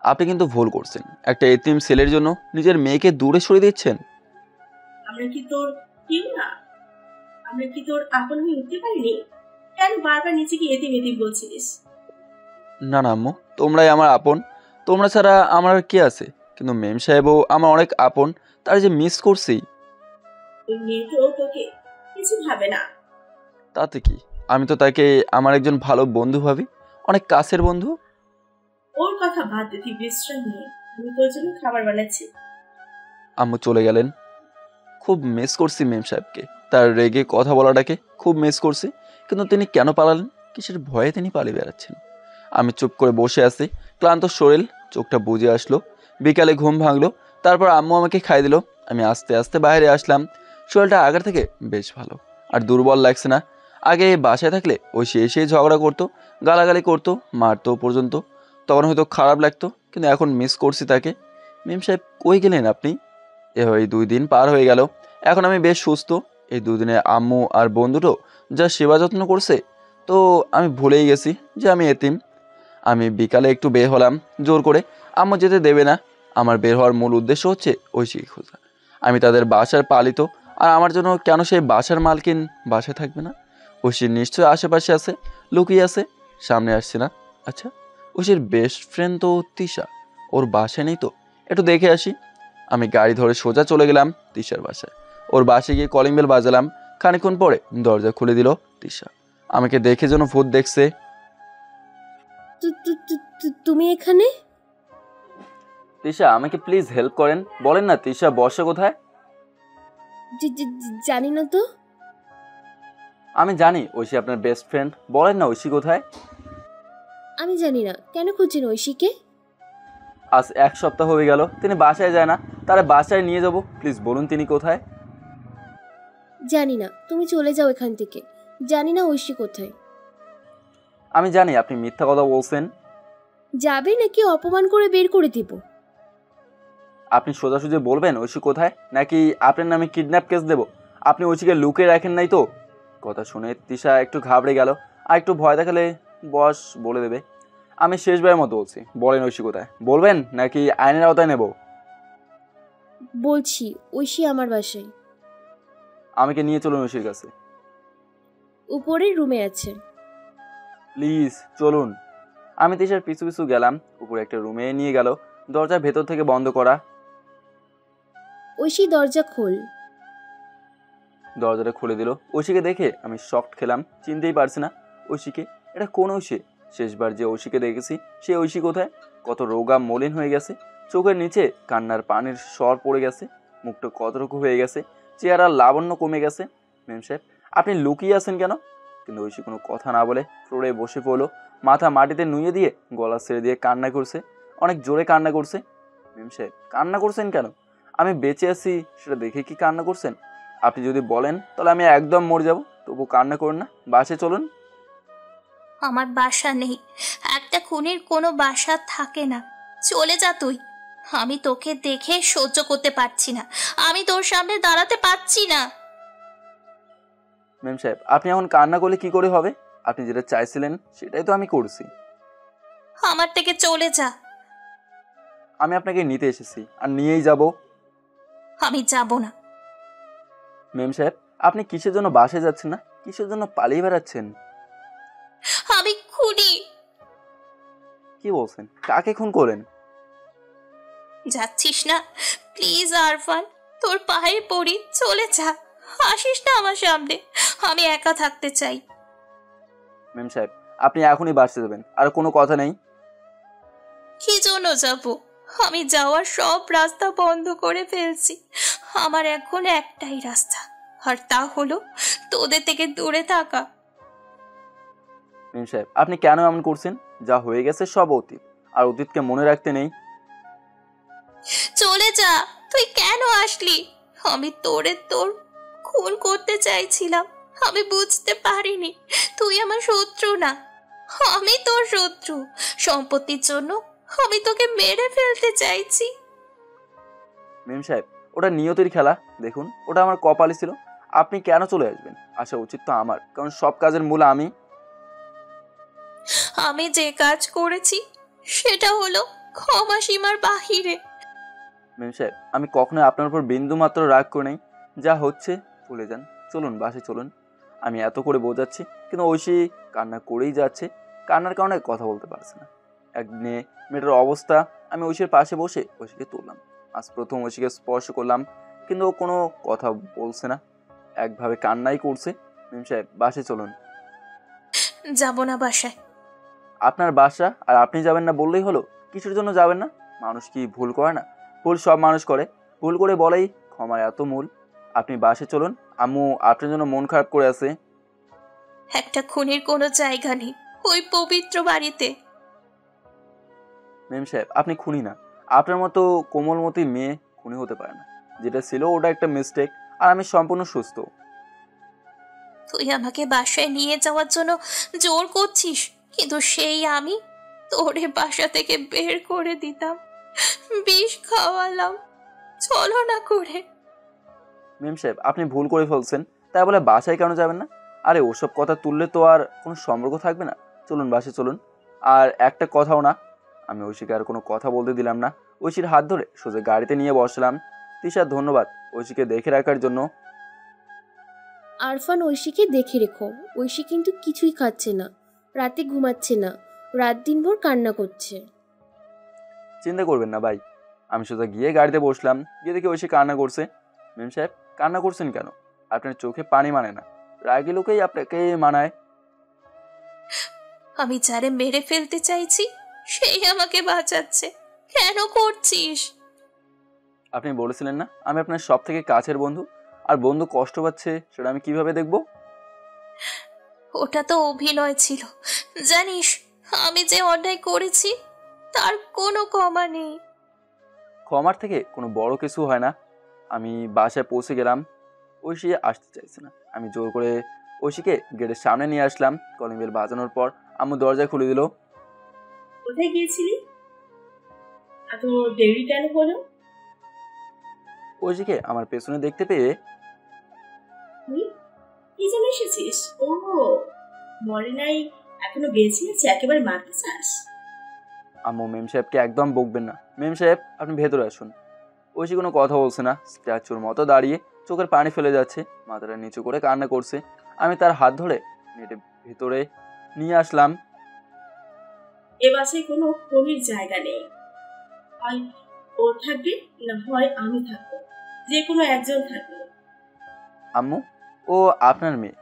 আপনি কিন্তু ভুল করছেন। একটা এতিম ছেলের জন্য নিজের মেয়েকে দূরে সরিয়ে দিচ্ছেন। আমরা কি তোর কেউ না? আমরা কি তোর আপন হয়ে উঠতে পারিনি? কেন বারবার নিজেকে এতিম এতিম বলছিস? না না আম্মু, তোমরাই আমার আপন। তোমরা ছাড়া আমার আর কে আছে? কিন্তু মেম সাহেবও আমার অনেক আপন। তার যে মিস করছি। ওই মেয়ে তো তোকে কিছু ভাবে না। তাতে কি, আমি তো তাকে আমার একজন ভালো বন্ধু ভাবি, অনেক কাছের বন্ধু। ওর কথা বাদ দে, তুই বিশ্রাম নিয়ে। আমি তোর জন্য খাবার বানাচ্ছি। আম্মু চলে গেলেন। খুব মিস করছি মেম সাহেবকে, তার রেগে কথা বলাটাকে খুব মিস করছি। কিন্তু তিনি কেন পালালেন, কিসের ভয়ে তিনি পালিয়ে বেড়াচ্ছেন? আমি চুপ করে বসে আছি। ক্লান্ত শরীর, চোখটা বুজে আসলো। বিকালে ঘুম ভাঙলো। তারপর আম্মু আমাকে খাই দিল। আমি আস্তে আস্তে বাইরে আসলাম। শরীরটা আগের থেকে বেশ ভালো, আর দুর্বল লাগছে না। আগে বাসায় থাকলে ঐশী এসে ঝগড়া করতো, গালাগালি করতো, মারতো পর্যন্ত। তখন হয়তো খারাপ লাগতো, কিন্তু এখন মিস করছি তাকে। মেম সাহেব কই গেলেন আপনি? এভাবে 2 দিন পার হয়ে গেল। এখন আমি বেশ সুস্থ। এই 2 দিনে আম্মু আর বন্ধুরও যা সেবা যত্ন করছে, তো আমি ভুলেই গেছি যে আমি এতিম। আমি বিকালে একটু বের হলাম জোর করে। আম্মু যেতে দেবে না। আমার বের হওয়ার মূল উদ্দেশ্য হচ্ছে ঐশীকে খোঁজা। আমি তাদের বাসার পালিত, আর আমার জন্য কেন সেই বাসার মালকিন বাসায় থাকবে না? ঐশীর নিশ্চয়ই আশেপাশে আছে, লুকিয়ে আছে, সামনে আসছে না। আচ্ছা, ঐশীর বেস্ট ফ্রেন্ড তো তিশা, ওর বাসায় নেই তো? একটু দেখে আসি। আমি গাড়ি ধরে সোজা চলে গেলাম তিশার বাসায়। ওর বাসায় গিয়ে কলিং বেল বাজালাম। খানিকক্ষণ পরে দরজা খুলে দিল তিশা। আমাকে দেখে যেন ভূত দেখছে। তুমি এখানে? তিশা, আমাকে প্লিজ হেল্প করেন। বলেন না তিশা বর্ষা কোথায়? জানি না তো। আমি জানি ঐশী আপনার বেস্ট ফ্রেন্ড। বলেন না ঐশী কোথায়? আমি জানি না। কেন খুঁজছেন ঐশীকে? আজ 1 সপ্তাহ হয়ে গেল তিনি বাসায় যায় না। তারা বাসায় নিয়ে যাব, প্লিজ বলুন তিনি কোথায়? জানি না, তুমি চলে যাও এখান থেকে। জানি না ঐশী কোথায়। আমি জানি আপনি মিথ্যা কথা বলছেন। যাবে নাকি অপমান করে বের করে দিব? আপনি সোজাসুজি বলবেন ঐশী কোথায়, নাকি আপনার নামে কিডন্যাপ কেস দেব? আপনি ঐশীকে লুকিয়ে রাখেন নাই তো? কথা শুনে তিশা একটু ঘাবড়ে গেল। আর একটু ভয় দেখালে বস বলে দেবে। আমি শেষবারের মতো বলছি, বলেন ঐশী কোথায়? বলবেন নাকি আইনের আওতায় নেব? বলছি, ঐশী আমার বাসায়। আমাকে নিয়ে চলুন ঐশীর কাছে। উপরের রুমে আছে। প্লিজ চলুন। আমি তিশার পিছু পিছু গেলাম। উপরে একটা রুমে নিয়ে গেল, দরজা ভেতর থেকে বন্ধ করা। ঐশী দরজা খোল। দরজাটা খুলে দিল। ঐশীকে দেখে আমি শকড খেলাম, চিনতেই পারছি না ঐশীকে। এটা কোন ঐশী? শেষবার যে ঐশীকে দেখেছি সে ঐশী কোথায়? কত রোগা মলিন হয়ে গেছে, চোখের নিচে কান্নার পানির স্বর পড়ে গেছে, মুখটা কতটুকু হয়ে গেছে, চেহারার লাবণ্য কমে গেছে। মেম সাহেব, আপনি লুকিয়ে আছেন কেন? কিন্তু ঐশী কোনো কথা না বলে ফ্লোরে বসে পড়লো। মাথা মাটিতে নুয়ে দিয়ে গলা ছেড়ে দিয়ে কান্না করছে, অনেক জোরে কান্না করছে। মেম সাহেব, কান্না করছেন কেন? আমি বেঁচে আছি সেটা দেখে কি কান্না করছেন? আপনি যদি বলেন তাহলে আমি একদম মরে যাব, তবু কান্না করুন না, বাসে চলুন। আমার বাসা নেই। একটা খুনির কোনো বাসা থাকে না। চলে যা তুই। আমি তোকে দেখে সহ্য করতে পারছি না। আমি তোর সামনে দাঁড়াতে পারছি না। মেম সাহেব, আপনি এখন কান্না করলে কি করে হবে? আপনি যেটা চাইছিলেন সেটাই তো আমি করছি। আমার থেকে চলে যা। আমি আপনাকে নিতে এসেছি আর নিয়েই যাব। আমি যাব না। মেম সাহেব, আপনি কিসের জন্য বাসে যাচ্ছেন না? কিসের জন্য পালিয়ে বেড়াচ্ছেন? আমি খুনি। কি বলছেন? কাকে খুন করলেন? যাচ্ছিস না? প্লিজ আরফান, তোর পায়ে পড়ি, চলে যা। আসিস না আমার সামনে, আমি একা থাকতে চাই। মেম সাহেব, আপনি এখনই বাসে যাবেন, আর কোনো কথা নেই। কি জন্য যাব? আমি যাওয়ার সব রাস্তা বন্ধ করে ফেলছি। আমার এখন একটাই রাস্তা, আর তা হলো তোদের থেকে দূরে থাকা। মেম সাহেব, আপনি কেন এমন করছেন? যা হয়ে গেছে সব অতীত, আর অতীতকে মনে রাখতে নেই। চলে যা। তুই কেন আসলি? আমি তোর খুন করতে চাইছিলাম। আমি বুঝতে পারিনি তুই আমার শত্রু না। আমি তোর শত্রু। সম্পত্তির জন্য আমি তোকে মেরে ফেলতে চাইছি। মেম সাহেব, ওটা নিয়তির খেলা। দেখুন, ওটা আমার কপালে ছিল। আপনি কেন চলে আসবেন? আসা উচিত তো আমার, কারণ সব কাজের মূল আমি। আমি যে কাজ করেছি সেটা হলো ক্ষমা সীমার বাহিরে। মেম সাহেব, আমি কখনোই আপনার উপর বিন্দু মাত্র রাগ করে নেই। যা হচ্ছে ভুলে যান। চলুন বাসে চলুন। আমি এত করে বোঝাচ্ছি, কিন্তু ঐশী কান্না করেই যাচ্ছে। কান্নার কারণে কথা বলতে পারছে না। একদিনে মেয়েটার অবস্থা, আমি ঐশীর পাশে বসে ঐশীকে তুললাম। আজ প্রথম ঐশীকে স্পর্শ করলাম, কিন্তু ও কোনো কথা বলছে না, একভাবে কান্নাই করছে। মেম সাহেব, বাসে চলুন। যাব না বাসায়। আপনার বাসা আর আপনি যাবেন না বললেই হলো? কিসের জন্য যাবেন না? মানুষ কি ভুল করে না? ভুল সব মানুষ করে। ভুল করে বলেই ক্ষমার এত মূল। আপনি বাসে চলুন। আম্মু আপনার জন্য মন খারাপ করে আছে। একটা খুনির কোনো জায়গা নেই ওই পবিত্র বাড়িতে। মেম সাহেব, আপনি খুনি না। আপনার মতো কোমলমতি মেয়ে খুনি হতে পারে না। যেটা ছিল ওটা একটা মিস্টেক, আর আমি সম্পূর্ণ সুস্থ। তুই আমাকে বাসায় নিয়ে যাওয়ার জন্য জোর করছিস, কিন্তু সেই আমি তোরে বাসা থেকে বের করে দিতাম, বিষ খাওয়ালাম ছলনা করে। মেম সাহেব, আপনি ভুল করে ফেলছেন। তাই বলে বাসায় কেন যাবেন না? আরে ওসব কথা তুললে তো আর কোনো সম্পর্ক থাকবে না। চলুন বাসে চলুন। আর একটা কথাও না, আমি ঐশীকে আর কোনো কথা বলতে দিলাম না। ঐশীর হাত ধরে সোজা গাড়িতে নিয়ে বসলাম। তিশা, ধন্যবাদ ঐশীকে দেখে রাখার জন্য। আরফান, ঐশীকে দেখে রেখো। ঐশী কিন্তু কিছুই খাচ্ছে না, রাতে ঘুমাচ্ছে না, রাত দিনভর কান্না করছে। চিন্তা করবেন না ভাই। আমি সোজা গিয়ে গাড়িতে বসলাম। গিয়ে দেখি ঐশী কান্না করছে। মেম সাহেব, কান্না করছেন কেন? আপনার চোখে পানি মানে না। রাগী লোকেই আপনাকে মানায়। আমি যারে মেরে ফেলতে চাইছি সেই আমাকে বাঁচাচ্ছে। কেন করছিস? আপনি বলেছিলেন না আমি আপনার সব থেকে কাছের বন্ধু, আর বন্ধু কষ্ট পাচ্ছে সেটা আমি কিভাবে দেখব? ওটা তো অভিনয় ছিল। জানিস আমি যে অন্যায় করেছি তার কোনো ক্ষমা নেই। ক্ষমার থেকে কোনো বড় কিছু হয় না। আমি বাসায় পৌঁছে গেলাম। ঐশী আসতে চাইছে না। আমি জোর করে ঐশীকে গেটের সামনে নিয়ে আসলাম। কলিং বেল বাজানোর পর আম্মু দরজা খুলে দিল। কোথায় গিয়েছিলি? এত দেরি কেন হলো? ঐশীকে আমার পেছনে দেখতে পেয়ে, তুই কি জন্য এসেছিস? ও, মরে নাই, এখনো বেঁচে আছে, একেবারে মারতে চাস? আম্মু মেম সাহেবকে একদম বকবেন না। মেম সাহেব, আপনি ভেতরে আসুন। ঐশী কোনো কথা বলছে না, স্ট্যাচুর মতো দাঁড়িয়ে চোখের পানি ফেলে যাচ্ছে, মাথাটা নিচু করে কান্না করছে। আমি তার হাত ধরে নেটে ভেতরে নিয়ে আসলাম। এ বাসায় কোনো খুনির জায়গা নেই। হয় ও থাকবে, না হয় আমি থাকবো, যে কোনো একজন থাকবে। আম্মু, ও আপনার মেয়ে।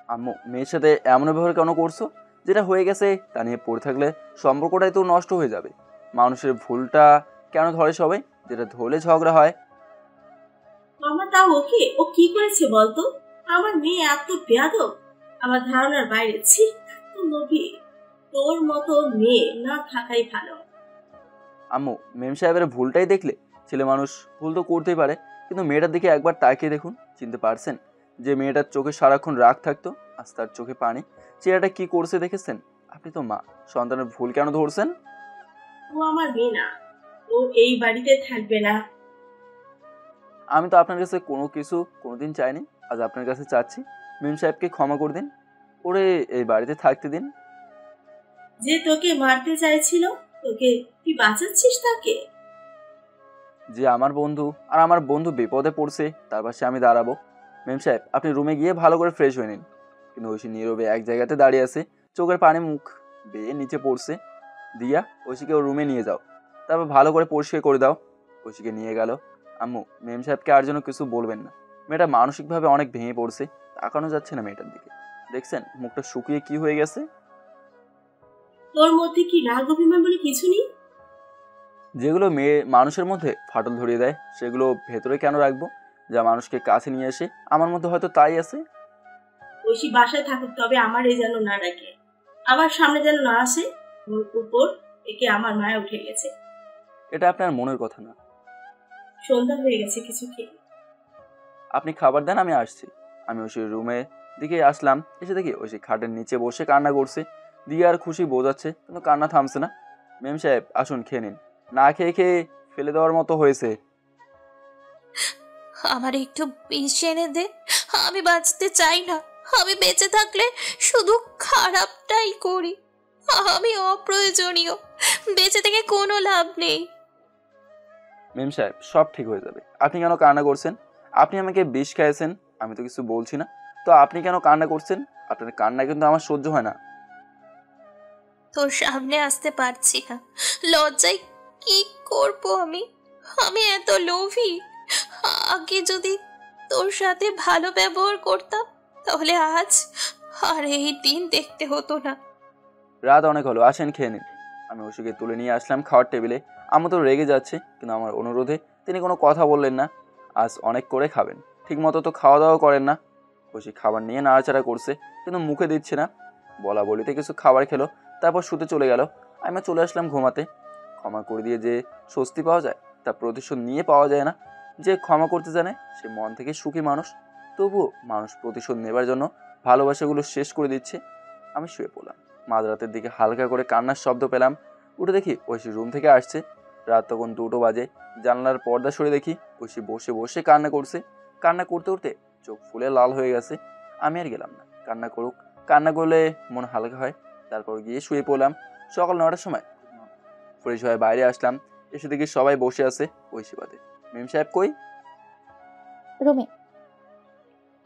আম্মু, মেয়ের সাথে এমন ব্যবহার কেন করছো? যেটা হয়ে গেছে তা নিয়ে পড়ে থাকলে সম্পর্কটাই তো নষ্ট হয়ে যাবে। মানুষের ভুলটা কেন ধরে সবাই? যেটা ধরলে ঝগড়া হয়। আমার তাও ওকে, ও কি করেছে বলতো? আমার মেয়ে এত বেয়াদব, আমার ধারণার বাইরে। ছি, এত লোভী। তোর মতো মেয়ে না থাকাই ভালো। আম্মু, মেম সাহেবের ভুলটাই দেখলে ছেলে মানুষ ভুল তো করতেই পারে, কিন্তু মেয়েটার দিকে একবার তাকিয়ে দেখুন। চিনতে পারছেন যে মেয়েটার চোখে সারাক্ষণ রাগ থাকতো, আজ তার চোখে পানি। চেহারাটা কি করছে দেখেছেন? আপনি তো মা, সন্তানের ভুল কেন ধরছেন? ও আমার মেয়ে না, ও এই বাড়িতে থাকবে না। আমি তো আপনার কাছে কোনো কিছু কোনোদিন চাইনি, আজ আপনার কাছে চাচ্ছি। মেম সাহেবকে ক্ষমা করে দিন, ওরে এই বাড়িতে থাকতে দিন। যে তোকে মারতে চাইছিল, তোকে তুই বাঁচাচ্ছিস তাকে? যে আমার বন্ধু, আর আমার বন্ধু বিপদে পড়ছে, তার পাশে আমি দাঁড়াবো? মেম সাহেব, আপনি রুমে গিয়ে ভালো করে ফ্রেশ হয়ে নিন। কিন্তু ঐশী নীরবে এক জায়গাতে দাঁড়িয়ে আছে, চোখের পানি মুখ বেয়ে নিচে পড়ছে। দিয়া, ঐশীকে ওর রুমে নিয়ে যাও, তারপর ভালো করে পরিষ্কার করে দাও। ঐশীকে নিয়ে গেল। আম্মু, মেম সাহেবকে আর যেন কিছু বলবেন না, মেয়েটা মানসিকভাবে অনেক ভেঙে পড়ছে, তাকানো যাচ্ছে না মেয়েটার দিকে। দেখছেন মুখটা শুকিয়ে কি হয়ে গেছে? তোর মধ্যে কি রাগ অভিমান বলে কিছু নেই? যেগুলো মেয়ে মানুষের মধ্যে ফাটল ধরিয়ে দেয়, সেগুলো ভেতরে কেন রাখবো? যা মানুষকে কাছে নিয়ে আসে, আমার মধ্যে হয়তো তাই আছে। ঐশী বাসায় থাকুক, তবে আমার এ যেন না ডাকে, আমার সামনে যেন না আসে। ওর উপর একে আমার মায়া উঠে গেছে। এটা আপনার মনের কথা না। সন্ধ্যা হয়ে গেছে, কিছু খেয়ে আপনি খাবার দেন, আমি আসছি। আমি ঐশীর রুমের দিকে আসলাম, এসে দেখি ঐশী খাটের নিচে বসে কান্না করছে। দিয়ে আর খুশি বোঝাচ্ছে, কিন্তু কান্না থামছে না। মেম সাহেব, আসুন খেয়ে নিন, না খেয়ে খেয়ে ফেলে দেওয়ার মতো হয়েছে। আমার একটু বিষ এনে দে, আমি বাঁচতে চাই না। আমি বেঁচে থাকলে শুধু খারাপটাই করি। আমি অপ্রয়োজনীয়, বেঁচে থেকে কোনো লাভ নেই। মেম সাহেব, সব ঠিক হয়ে যাবে। আপনি কেন কান্না করছেন? আপনি আমাকে বিষ খাইয়েছেন, আমি তো কিছু বলছি না, তো আপনি কেন কান্না করছেন? আপনার কান্না কিন্তু আমার সহ্য হয় না। তোর সামনে আসতে পারছি না, লজ্জায় কি করব আমি? আমি এত লোভী। আগে যদি তোর সাথে ভালো ব্যবহার করতাম, তাহলে আজ আর এই দিন দেখতে হতো না। রাত অনেক হলো, আসেন খেয়ে নিন। আমি ঐশীকে তুলে নিয়ে আসলাম খাওয়ার টেবিলে। আম্মু তো রেগে যাচ্ছে, কিন্তু আমার অনুরোধে তিনি কোনো কথা বললেন না। আজ অনেক করে খাবেন, ঠিক মতো তো খাওয়া দাওয়া করেন না। ঐশী খাবার নিয়ে নাড়াচাড়া করছে, কিন্তু মুখে দিচ্ছে না। বলা বলিতে কিছু খাবার খেলো, তারপর শুতে চলে গেল। আমি চলে আসলাম ঘুমাতে। ক্ষমা করে দিয়ে যে স্বস্তি পাওয়া যায়, তা প্রতিশোধ নিয়ে পাওয়া যায় না। যে ক্ষমা করতে জানে, সে মন থেকে সুখী মানুষ। তবুও মানুষ প্রতিশোধ নেবার জন্য ভালোবাসাগুলো শেষ করে দিচ্ছে। আমি শুয়ে পড়লাম। মাঝরাতের দিকে হালকা করে কান্নার শব্দ পেলাম। উঠে দেখি ঐশী রুম থেকে আসছে। রাত তখন 2টো বাজে। জানলার পর্দা সরে দেখি ঐশী বসে বসে কান্না করছে। কান্না করতে করতে চোখ ফুলে লাল হয়ে গেছে। আমি আর গেলাম না, কান্না করুক। কান্না করলে মন হালকা হয়। তারপর গিয়ে শুয়ে পড়লাম। সকাল 9টার সময় ফ্রেশ হয়ে বাইরে আসলাম। এসে দেখি সবাই বসে আছে ঐশী বাদে। মেম সাহেব কই? রুমে।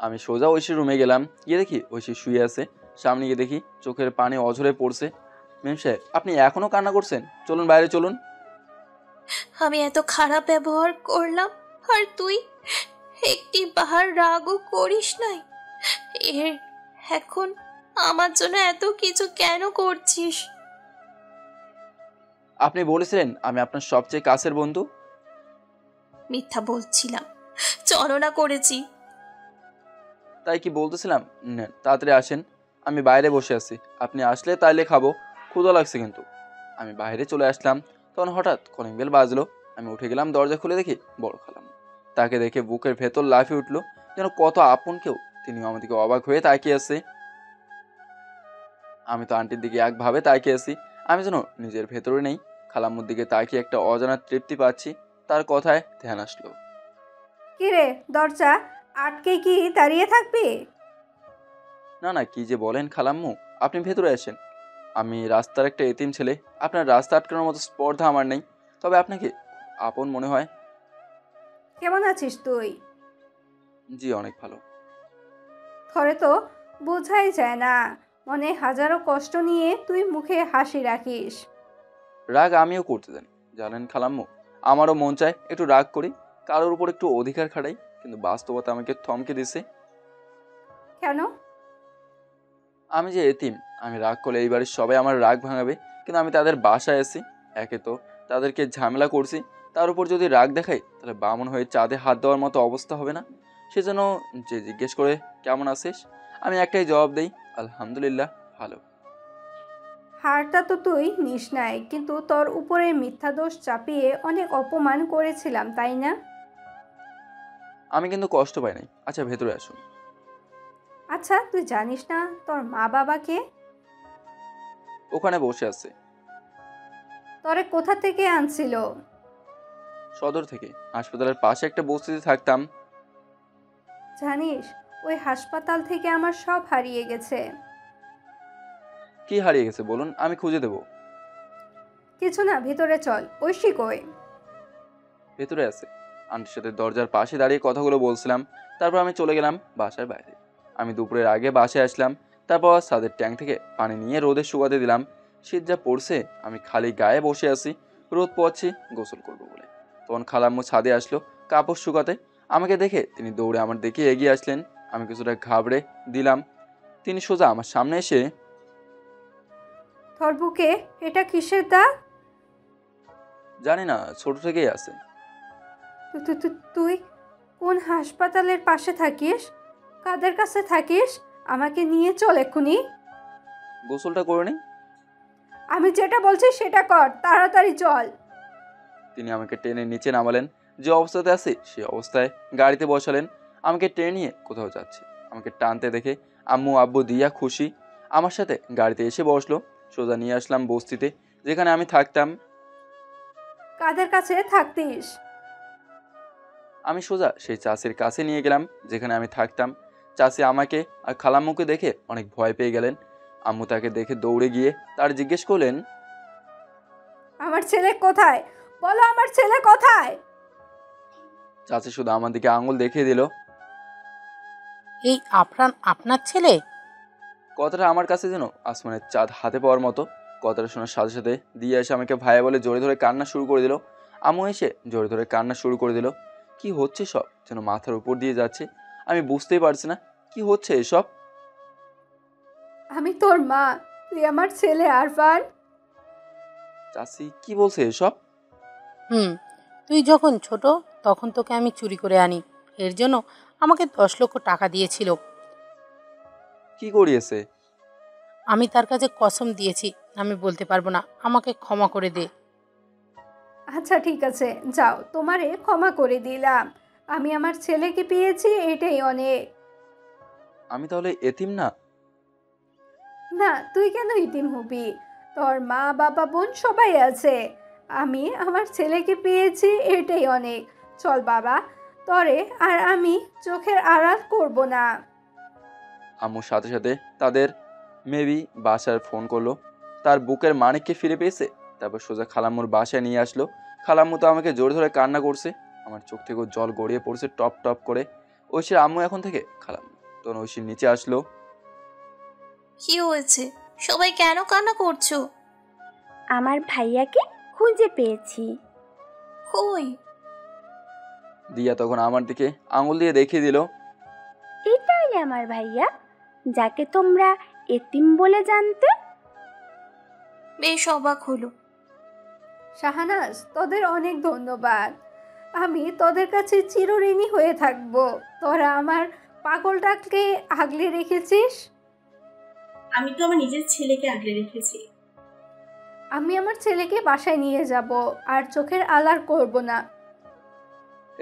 আমি সোজা ঐশীর রুমে গেলাম। গিয়ে দেখি ঐশী শুয়ে আছে। সামনে গিয়ে দেখি চোখের পানি অঝরে পড়ছে। মেম সাহেব, আপনি এখনো কান্না করছেন? চলুন বাইরে চলুন। আমি এত খারাপ ব্যবহার করলাম, আর তুই একটি বার রাগও করিস নাই? এর এখন আমার জন্য এত কিছু কেন করছিস? আপনি বলেছিলেন আমি আপনার সবচেয়ে কাছের বন্ধু। মিথ্যা বলছিলাম, ছলনা করেছি। তাই কি বলতেছিলাম? নেন তাড়াতাড়ি আসেন, আমি বাইরে বসে আছি, আপনি আসলে তাইলে খাবো, ক্ষুধা লাগছে কিন্তু। আমি বাইরে চলে আসলাম। তখন হঠাৎ কলিং বেল বাজলো। আমি উঠে গেলাম, দরজা খুলে দেখি বড় খালাম। তাকে দেখে বুকের ভেতর লাফিয়ে উঠলো, যেন কত আপন কেউ। তিনিও আমাদেরকে অবাক হয়ে তাকিয়ে আছে। আমি তো আন্টির দিকে একভাবে তাকিয়ে আছি, আমি যেন নিজের ভেতরে নেই। খালাম্মুর দিকে তাকিয়ে একটা অজানা তৃপ্তি পাচ্ছি। তার কথায় ধ্যান আসলো। কিরে, দরজা আটকে কি দাঁড়িয়ে থাকবি? না না, কি যে বলেন খালাম্মু, আপনি ভেতরে আসেন। আমি রাস্তার একটা এতিম ছেলে, আপনার রাস্তা আটকানোর মতো স্পর্ধা আমার নেই, তবে আপনাকে আপন মনে হয়। কেমন আছিস তুই? জি অনেক ভালো। থরে তো বোঝাই যায় না, মনে হাজারো কষ্ট নিয়ে তুই মুখে হাসি রাখিস। রাগ আমিও করতে জানি, জানেন খালাম্মু। আমারও মন চায় একটু রাগ করি, কারোর উপর একটু অধিকার খাটাই, কিন্তু বাস্তবতা আমাকে থমকে দিছে। কেন? আমি যে এতিম, আমি রাগ করলে এই বাড়ির সবাই আমার রাগ ভাঙাবে, কিন্তু আমি তাদের বাসায় আছি। একে তো তাদেরকে ঝামেলা করছি, তার উপর যদি রাগ দেখাই, তাহলে বামন হয়ে চাঁদে হাত দেওয়ার মতো অবস্থা হবে না। সেজন্য যে জিজ্ঞেস করে কেমন আছিস, আমি একটাই জবাব দেই, আলহামদুলিল্লাহ ভালো। হারটা তো তুই নিস নাই, কিন্তু তোর উপরে মিথ্যা দোষ চাপিয়ে অনেক অপমান করেছিলাম, তাই না? আমি কিন্তু কষ্ট পাই নাই। আচ্ছা ভেতরে আসুন। আচ্ছা, তুই জানিস না তোর মা বাবাকে? ওখানে বসে আছে। তোরে কোথা থেকে আনছিল? সদর থেকে, হাসপাতালের পাশে একটা বস্তিতে থাকতাম। জানিস, ওই হাসপাতাল থেকে আমার সব হারিয়ে গেছে। কি হারিয়ে গেছে বলুন, আমি খুঁজে দেবো। কিছু না, ভিতরে চল। ঐশী কই? ভেতরে আছে, আন্টির সাথে দরজার পাশে দাঁড়িয়ে কথাগুলো বলছিলাম। তারপর আমি চলে গেলাম বাসার বাইরে। আমি দুপুরের আগে বাসায় আসলাম। তারপর ছাদের ট্যাঙ্ক থেকে পানি নিয়ে রোদে শুকাতে দিলাম। শীত যা পড়ছে, আমি খালি গায়ে বসে আছি, রোদ পোয়াচ্ছি গোসল করবো বলে। তখন খালাম্মু ছাদে আসলো কাপড় শুকাতে। আমাকে দেখে তিনি দৌড়ে আমার দিকে এগিয়ে আসলেন। আমি কিছুটা ঘাবড়ে দিলাম। তিনি সোজা আমার সামনে এসে, তোর বুকে এটা কিসের দাগ? জানি না, ছোট থেকেই আছে। তুই কোন হাসপাতালের পাশে থাকিস? কাদের কাছে থাকিস? আমাকে নিয়ে চল এক্ষুনি। গোসলটা করে নি। আমি যেটা বলছি সেটা কর, তাড়াতাড়ি চল। তিনি আমাকে টেনে নিচে নামালেন। যে অবস্থাতে আছি সেই অবস্থায় গাড়িতে বসালেন। আমাকে টেনে নিয়ে কোথাও যাচ্ছে। আমাকে টানতে দেখে আম্মু আব্বু দিয়া খুশি আমার সাথে গাড়িতে এসে বসলো। সোজা নিয়ে আসলাম বস্তিতে, যেখানে আমি থাকতাম। কাদের কাছে থাকতিস? আমি সোজা সেই চাষির কাছে নিয়ে গেলাম যেখানে আমি থাকতাম। চাষি আমাকে আর খালাম্মুকে দেখে অনেক ভয় পেয়ে গেলেন। আম্মু তাকে দেখে দৌড়ে গিয়ে তার জিজ্ঞেস করলেন, আমার ছেলে কোথায়? বলো, আমার ছেলে কোথায়? চাচি শুধু আমার দিকে আঙুল দেখিয়ে দিল। এই আফরান আপনার ছেলে? কথাটা আমার কাছে যেন আসমানের চাঁদ হাতে পাওয়ার মতো। কথাটা শোনার সাথে সাথে দিয়ে এসে আমাকে ভাইয়া বলে জোরে ধরে কান্না শুরু করে দিল। আম্মু এসে জোরে ধরে কান্না শুরু করে দিল। কি হচ্ছে সব যেন মাথার উপর দিয়ে যাচ্ছে। আমি বুঝতেই পারছি না কি হচ্ছে এসব। আমি তোর মা, তুই আমার ছেলে আরফান। চাচি কি বলছে এসব? তুই যখন ছোট তখন তোকে আমি চুরি করে আনি, এর জন্য আমাকে 10 লক্ষ টাকা দিয়েছিল। কি করিয়েছে? আমি তার কাছে কসম দিয়েছি আমি বলতে পারবো না, আমাকে ক্ষমা করে দে। আচ্ছা ঠিক আছে, যাও, তোমারে ক্ষমা করে দিলাম। আমি আমার ছেলেকে পেয়েছি, এটাই অনেক। আমি তাহলে এতিম না? না, তুই কেন ইতিম হবি? তোর মা বাবা বোন সবাই আছে। আমি আমার ছেলেকে পেয়েছি, এটাই অনেক। চল বাবা, তরে আর আমি চোখের আড়াল করব না। আম্মুর সাথে সাথে তাদের মেবি বাসার ফোন করলো। তার বুকের মানিককে ফিরে পেয়েছে। তারপর সোজা খালাম্মুর বাসায় নিয়ে আসলো। খালাম্মু তো আমাকে জোরে ধরে কান্না করছে। আমার চোখ থেকে জল গড়িয়ে পড়ছে টপ টপ করে। ঐশীর আম্মু এখন থেকে খালাম্মু। তখন ঐশীর নিচে আসলো। কি হয়েছে? সবাই কেন কান্না করছো? আমার ভাইয়াকে খুঁজে পেয়েছি। কই? দিয়া তখন আমার দিকে আঙুল দিয়ে দেখিয়ে দিল। এটাই আমার ভাইয়া, যাকে তোমরা এতিম বলে জানতে। বেশ অবাক হলো। শাহানাজ, তোদের অনেক ধন্যবাদ। আমি তোদের কাছে চিরঋণী হয়ে থাকব। তোরা আমার পাগলটাকে আগলে রেখেছিস। আমি তো আমার নিজের ছেলেকে আগলে রেখেছি। আমি আমার ছেলেকে বাসায় নিয়ে যাব, আর চোখের আলার করব না।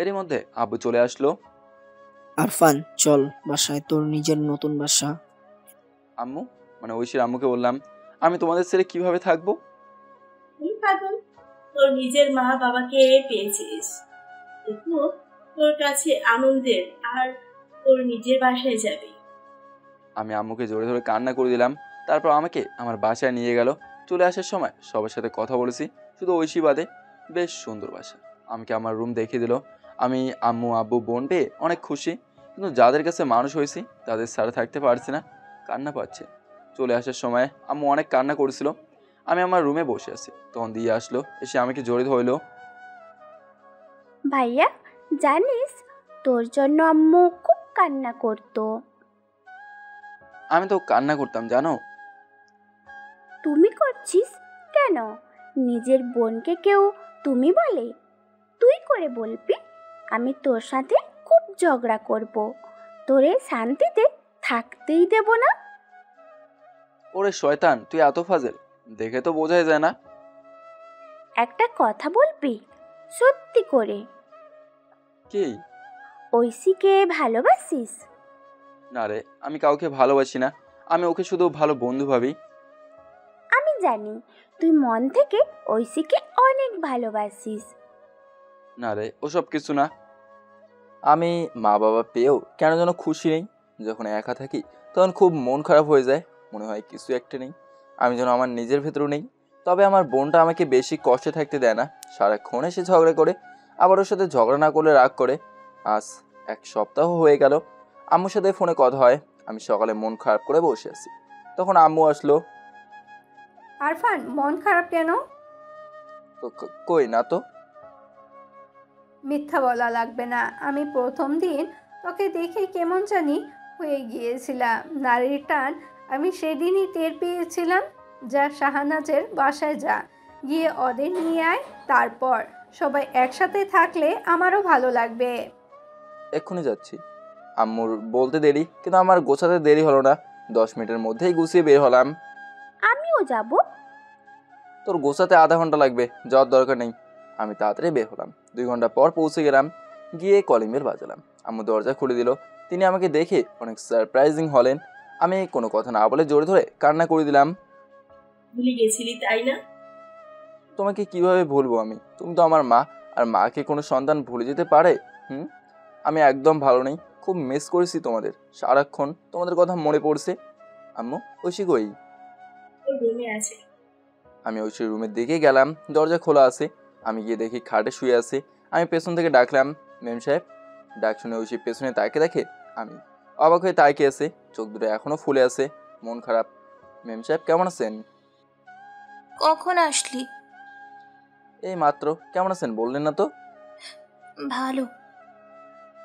এরই মধ্যে আব্বু চলে আসলো। আরফান চল বাসায়, তোর নিজের নতুন বাসা। আম্মু মানে ঐশীর আম্মুকে বললাম, আমি তোমাদের ছেলে কিভাবে থাকবো? তুই পাগল, তোর নিজের মা বাবাকে পেয়েছিস, দেখো তোর কাছে আনন্দের, আর তোর নিজের বাসায় যাবি। আমি আম্মুকে জোরে ধরে কান্না করে দিলাম। তারপর আমাকে আমার বাসায় নিয়ে গেল। চলে আসার সময় সবার সাথে কথা বলেছি, শুধু ঐশী বাদে। বেশ সুন্দর বাসা। আমাকে আমার রুম দেখিয়ে দিল। আমি আম্মু আব্বু বোন পেয়ে অনেক খুশি, কিন্তু যাদের কাছে মানুষ হয়েছি তাদের ছাড়া থাকতে পারছি না, কান্না পাচ্ছে। চলে আসার সময় আম্মু অনেক কান্না করেছিল। আমি আমার রুমে বসে আছি, তখন দিয়ে আসলো, এসে আমাকে জড়িয়ে ধরলো। ভাইয়া জানিস, তোর জন্য আম্মু খুব কান্না করতো। আমি তো কান্না করতাম জানো। তুমি করছিস কেন? নিজের বোনকে কেউ তুমি বলে? তুই করে বলবি। আমি তোর সাথে খুব ঝগড়া করব, তোরে শান্তিতে থাকতেই দেব না। ওরে শয়তান, তুই এত ফাজেল, দেখে তো বোঝাই যায় না। একটা কথা বলবি সত্যি করে? কি? ঐশীকে ভালোবাসিস? না রে, আমি কাউকে ভালোবাসি না। আমি ওকে শুধু ভালো বন্ধু ভাবি। আমি জানি তুই মন থেকে ঐশীকে অনেক ভালোবাসিস। না রে, ওসব কিছু না। আমি মা বাবা পেয়েও কেন যেন খুশি নেই। যখন একা থাকি তখন খুব মন খারাপ হয়ে যায়, মনে হয় কিছু একটা নেই, আমি যেন আমার নিজের ভেতরেও নেই। তবে আমার বোনটা আমাকে বেশি কষ্টে থাকতে দেয় না, সারাক্ষণ এসে ঝগড়া করে, আবার ওর সাথে ঝগড়া না করলে রাগ করে। আজ 1 সপ্তাহ হয়ে গেল আম্মুর সাথে ফোনে কথা হয়। আমি সকালে মন খারাপ করে বসে আছি, তখন আম্মু আসলো। আরফান, মন খারাপ কেন? তো কই না তো। মিথ্যা বলা লাগবে না। আমি প্রথম দিন তোকে দেখে কেমন জানি হয়ে গিয়েছিলাম। নারীর টান আমি সেদিনই টের পেয়েছিলাম। যা শাহানাজের বাসায় যা, গিয়ে ওদের নিয়ে আয়। তারপর সবাই একসাথে থাকলে আমারও ভালো লাগবে। এক্ষুনি যাচ্ছি। আম্মুর বলতে দেরি, কিন্তু আমার গোছাতে দেরি হলো না। 10 মিনিটের মধ্যেই গুছিয়ে বের হলাম। আমিও যাব। তোর গোছাতে আধা ঘন্টা লাগবে, যাওয়ার দরকার নেই। আমি তাড়াতাড়ি বের হলাম। 2 ঘন্টা পর পৌঁছে গেলাম। গিয়ে কলিং বেল বাজালাম। আম্মু দরজা খুলে দিল। তিনি আমাকে দেখে অনেক সারপ্রাইজিং হলেন। আমি কোনো কথা না বলে জোরে ধরে কান্না করে দিলাম। ভুলে গেছিলি তাই না? তোমাকে কিভাবে ভুলবো আমি? তুমি তো আমার মা, আর মাকে কোনো সন্তান ভুলে যেতে পারে? আমি একদম ভালো নেই, খুব মিস করেছি তোমাদের, সারাক্ষণ তোমাদের কথা মনে পড়ছে। আম্মু, ঐশী কই? ওর রুমে আছে। আমি ঐশীর রুমের দিকে গেলাম। দরজা খোলা আছে। আমি গিয়ে দেখি খাটে শুয়ে আছে। আমি পেছন থেকে ডাকলাম, মেম সাহেব। ডাক শুনে ঐশী পেছনে তাকে দেখে। আমি অবাক হয়ে তাকিয়ে আছে, চোখ দুটো এখনো ফুলে আছে, মন খারাপ। মেম সাহেব কেমন আছেন? কখন আসলি? এই মাত্র। কেমন আছেন বললেন না তো? ভালো।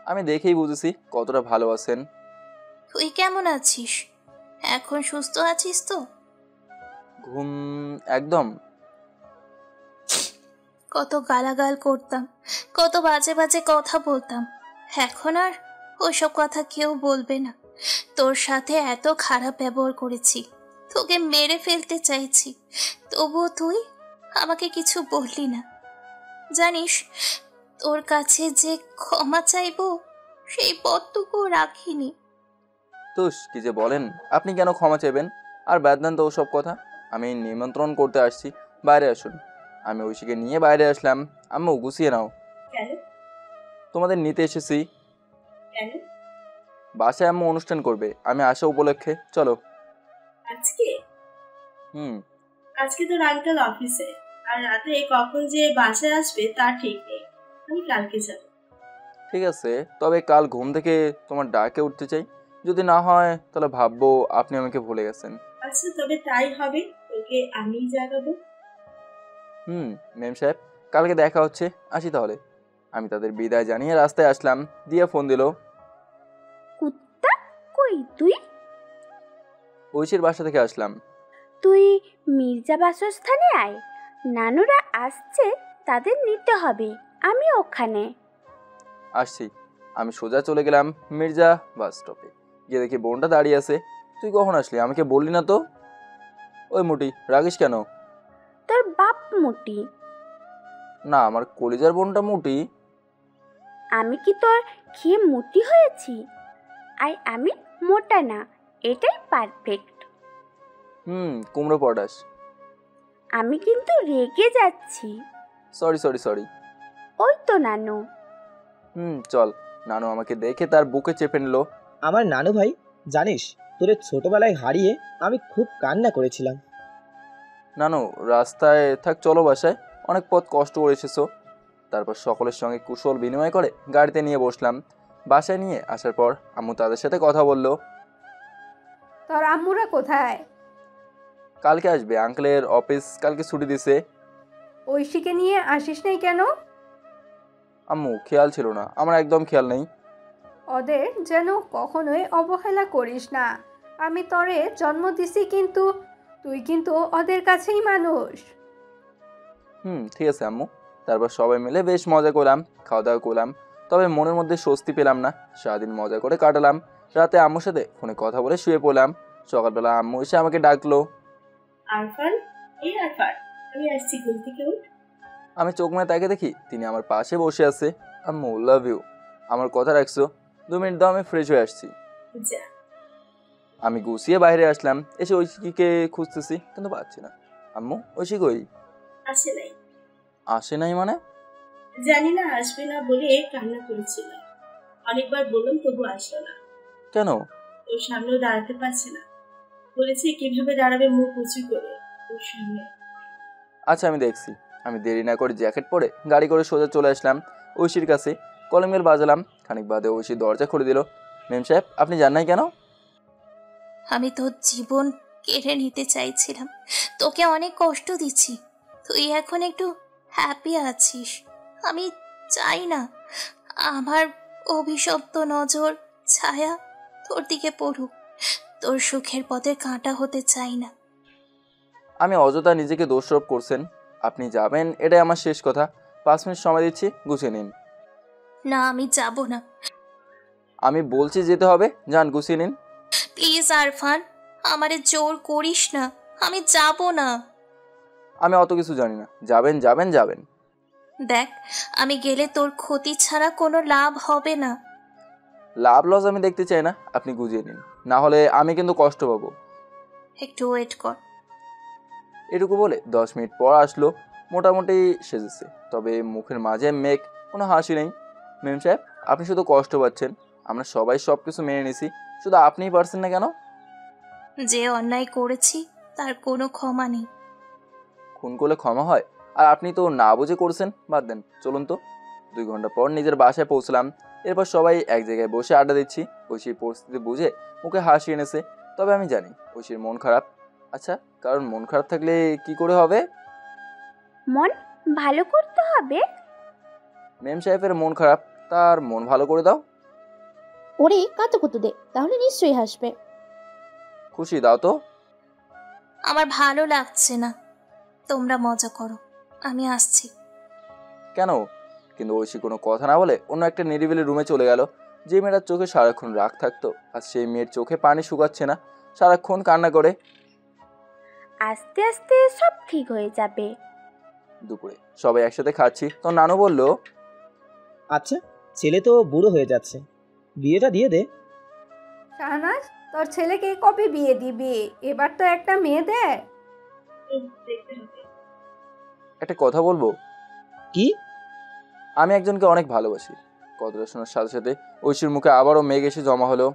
আমি দেখেই বুঝেছি কতটা ভালো আছেন। তুই কেমন আছিস? এখন সুস্থ আছিস তো? ঘুম একদম। কত গালাগাল করতাম, কত বাজে বাজে কথা বলতাম। এখন আর ওইসব কথা কেউ বলবে না। তোর সাথে এত খারাপ ব্যবহার করেছি, তোকে মেরে ফেলতে চাইছি, তবুও তুই আমাকে কিছু বললি না। জানিস, তোর কাছে যে ক্ষমা চাইবো সেই পথটুকু রাখিনি। তুষ, কি যে বলেন! আপনি কেন ক্ষমা চাইবেন? আর বাদ দেন তো ওসব কথা। আমি নিমন্ত্রণ করতে আসছি, বাইরে আসুন। আমি ঐশীকে নিয়ে বাইরে আসলাম। আম্মু, গুছিয়ে নাও। কেন? তোমাদের নিতে এসেছি। কেন? বাসায় আম্মু অনুষ্ঠান করবে, আমি আসা উপলক্ষে। চলো। আজকে? আজকে তোর আঙ্কেল অফিসে, আর রাতে কখন যে বাসায় আসবে তা ঠিক নেই। আমি কালকে যাব। ঠিক আছে, তবে কাল ঘুম থেকে তোমার ডাকে উঠতে চাই। যদি না হয় তাহলে ভাববো আপনি আমাকে ভুলে গেছেন। আচ্ছা, তবে তাই হবে, তোকে আমিই জাগাবো। মেম সাহেব, কালকে দেখা হচ্ছে, আসি তাহলে। আমি তাদের বিদায় জানিয়ে রাস্তায় আসলাম। দিয়া ফোন দিল। কুত্তা, কই তুই? ঐশীর বাসা থেকে আসলাম। তুই মির্জা বাসস্থানে আয়, নানুরা আসছে, তাদের নিতে হবে। আমি ওখানে আসছি। আমি সোজা চলে গেলাম মির্জা বাস স্টপে। গিয়ে দেখি বোনটা দাঁড়িয়ে আছে। তুই কখন আসলি? আমাকে বললি না তো। ওই মুটি, রাগিস কেন? তোর বাপ মুটি। না, আমার কলিজার বোনটা মুটি। আমি কি তোর খেয়ে মুটি হয়েছি? আর আমি মোটা না, এটাই পারফেক্ট। কুমড়ো পটাশ। আমি কিন্তু রেগে যাচ্ছি। Sorry sorry sorry. ওই তো নানু। চল। নানু আমাকে দেখে তার বুকে চেপে নিল। আমার নানু ভাই, জানিস তোরে ছোটবেলায় হারিয়ে আমি খুব কান্না করেছিলাম। নানু, রাস্তায় থাক, চলো বাসায়, অনেক পথ কষ্ট করে এসেছো। তারপর সকলের সঙ্গে কুশল বিনিময় করে গাড়িতে নিয়ে বসলাম। বাসায় নিয়ে আসার পর আম্মু তাদের সাথে কথা বলল। তোর আম্মুরা কোথায়? কালকে আসবে, আঙ্কেলের অফিস কালকে ছুটি দিছে। ঐশীকে নিয়ে আসিস নাই কেন? আম্মু, খেয়াল ছিল না, আমার একদম খেয়াল নেই। ওদের যেন কখনোই অবহেলা করিস না। আমি তোরে জন্ম দিছি, কিন্তু তুই কিন্তু ওদের কাছেই মানুষ। ঠিক আছে আম্মু। তারপর সবাই মিলে বেশ মজা করলাম, খাওয়া দাওয়া করলাম। তবে মনের মধ্যে স্বস্তি পেলাম না। সারাদিন মজা করে কাটালাম। রাতে আম্মুর সাথে ফোনে কথা বলে শুয়ে পড়লাম। সকালবেলা আম্মু এসে আমাকে ডাকলো। আরফান, এই আরফান, আমি আসছি, ঘুম থেকে উঠ। আমি চোখ মেলে তাকে দেখি তিনি আমার পাশে বসে আছে। আম্মু, লাভ ইউ। আমার কথা রাখছো? 2 মিনিট দাও, আমি ফ্রেশ হয়ে আসছি। যা। আমি গুছিয়ে বাইরে আসলাম। এসে ঐশীকে খুঁজতেছি, কিন্তু পাচ্ছি না। আম্মু, ঐশী কই? আসে নাই। আসে নাই মানে? জানি না, আসবে না বলে কান্না করেছিল। অনেকবার বললাম, তবু আসলো না। কেন? ওর সামনেও দাঁড়াতে পারছে না। বলেছে কিভাবে দাঁড়াবে মুখ উঁচু করে ওর সামনে। আচ্ছা আমি দেখছি। আমি দেরি না করে জ্যাকেট পরে গাড়ি করে সোজা চলে আসলাম ঐশীর কাছে। কলিং বেল বাজালাম। খানিক বাদে ঐশী দরজা খুলে দিল। মেম সাহেব, আপনি জান নাই কেন? আমি তোর জীবন কেড়ে নিতে চাইছিলাম, তোকে অনেক কষ্ট দিচ্ছি, তুই এখন একটু হ্যাপি আছিস। আমি চাই না আমার অভিশপ্ত নজর ছায়া তোর দিকে পড়ুক। তোর সুখের পথে কাঁটা হতে চাই না। আমি অযথা নিজেকে দোষারোপ করছেন। আপনি যাবেন এটাই আমার শেষ কথা। 5 মিনিট সময় দিচ্ছি, গুছিয়ে নিন। না, আমি যাব না। আমি বলছি যেতে হবে, যান গুছিয়ে নিন। প্লিজ আরফান, আমারে জোর করিস না, আমি যাব না। আমি অত কিছু জানি না। যাবেন যাবেন যাবেন। দেখ, আমি গেলে তোর ক্ষতি ছাড়া কোনো লাভ হবে না। লাভ লস আমি দেখতে চাই না, আপনি গুছিয়ে নিন, না হলে আমি কিন্তু কষ্ট পাবো। একটু ওয়েট কর। এটুকু বলে 10 মিনিট পর আসলো। মোটামুটি সেজেছে, তবে মুখের মাঝে মেঘ, কোনো হাসি নেই। মেম সাহেব, আপনি শুধু কষ্ট পাচ্ছেন। আমরা সবাই সব কিছু মেনে নিছি, শুধু আপনিই পারছেন না কেন? যে অন্যায় করেছি তার কোনো ক্ষমা নেই। খুন করলে ক্ষমা হয়? আর আপনি তো না বুঝে করছেন। বাদ দেন, চলুন তো। 2 ঘন্টা পর নিজের বাসায় পৌঁছলাম। এরপর সবাই এক জায়গায় বসে আড্ডা দিচ্ছি। ঐশীর পরিস্থিতি বুঝে মুখে হাসি এনেছে। তবে আমি জানি ঐশীর মন খারাপ। আচ্ছা, কারণ মন খারাপ থাকলে কি করে হবে? মন ভালো করতে হবে। মেম সাহেবের মন খারাপ, তার মন ভালো করে দাও। ওরে কাতুকুতু দে, তাহলে নিশ্চয়ই হাসবে। খুশি দাও তো। আমার ভালো লাগছে না, তোমরা মজা করো, আমি আসছি। কেন? কিন্তু ঐশী কোনো কথা না বলে অন্য একটা নিরিবিলি রুমে চলে গেল। যে মেয়েটার চোখে সারাক্ষণ রাগ থাকতো, আর সেই মেয়ের চোখে পানি শুকাচ্ছে না, সারাক্ষণ কান্না করে। আস্তে আস্তে সব ঠিক হয়ে যাবে। দুপুরে সবাই একসাথে খাচ্ছি, তো নানু বলল, আচ্ছা, ছেলে তো বুড়ো হয়ে যাচ্ছে, বিয়েটা দিয়ে দে। শাহনাজ, তোর ছেলেকে কবে বিয়ে দিবি? এবার তো একটা মেয়ে দে। দেখতে হবে। একটা কথা বলবো? কি? আমি একজনকে অনেক ভালোবাসি। কথাটা শোনার সাথে সাথে ঐশীর মুখে আবারও মেঘ এসে জমা হলো।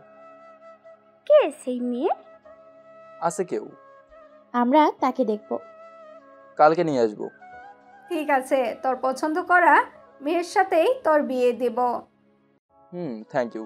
কে সেই মেয়ে? আছে কেউ। আমরা তাকে দেখব। কালকে নিয়ে আসবো। ঠিক আছে, তোর পছন্দ করা মেয়ের সাথেই তোর বিয়ে দেব। Thank you.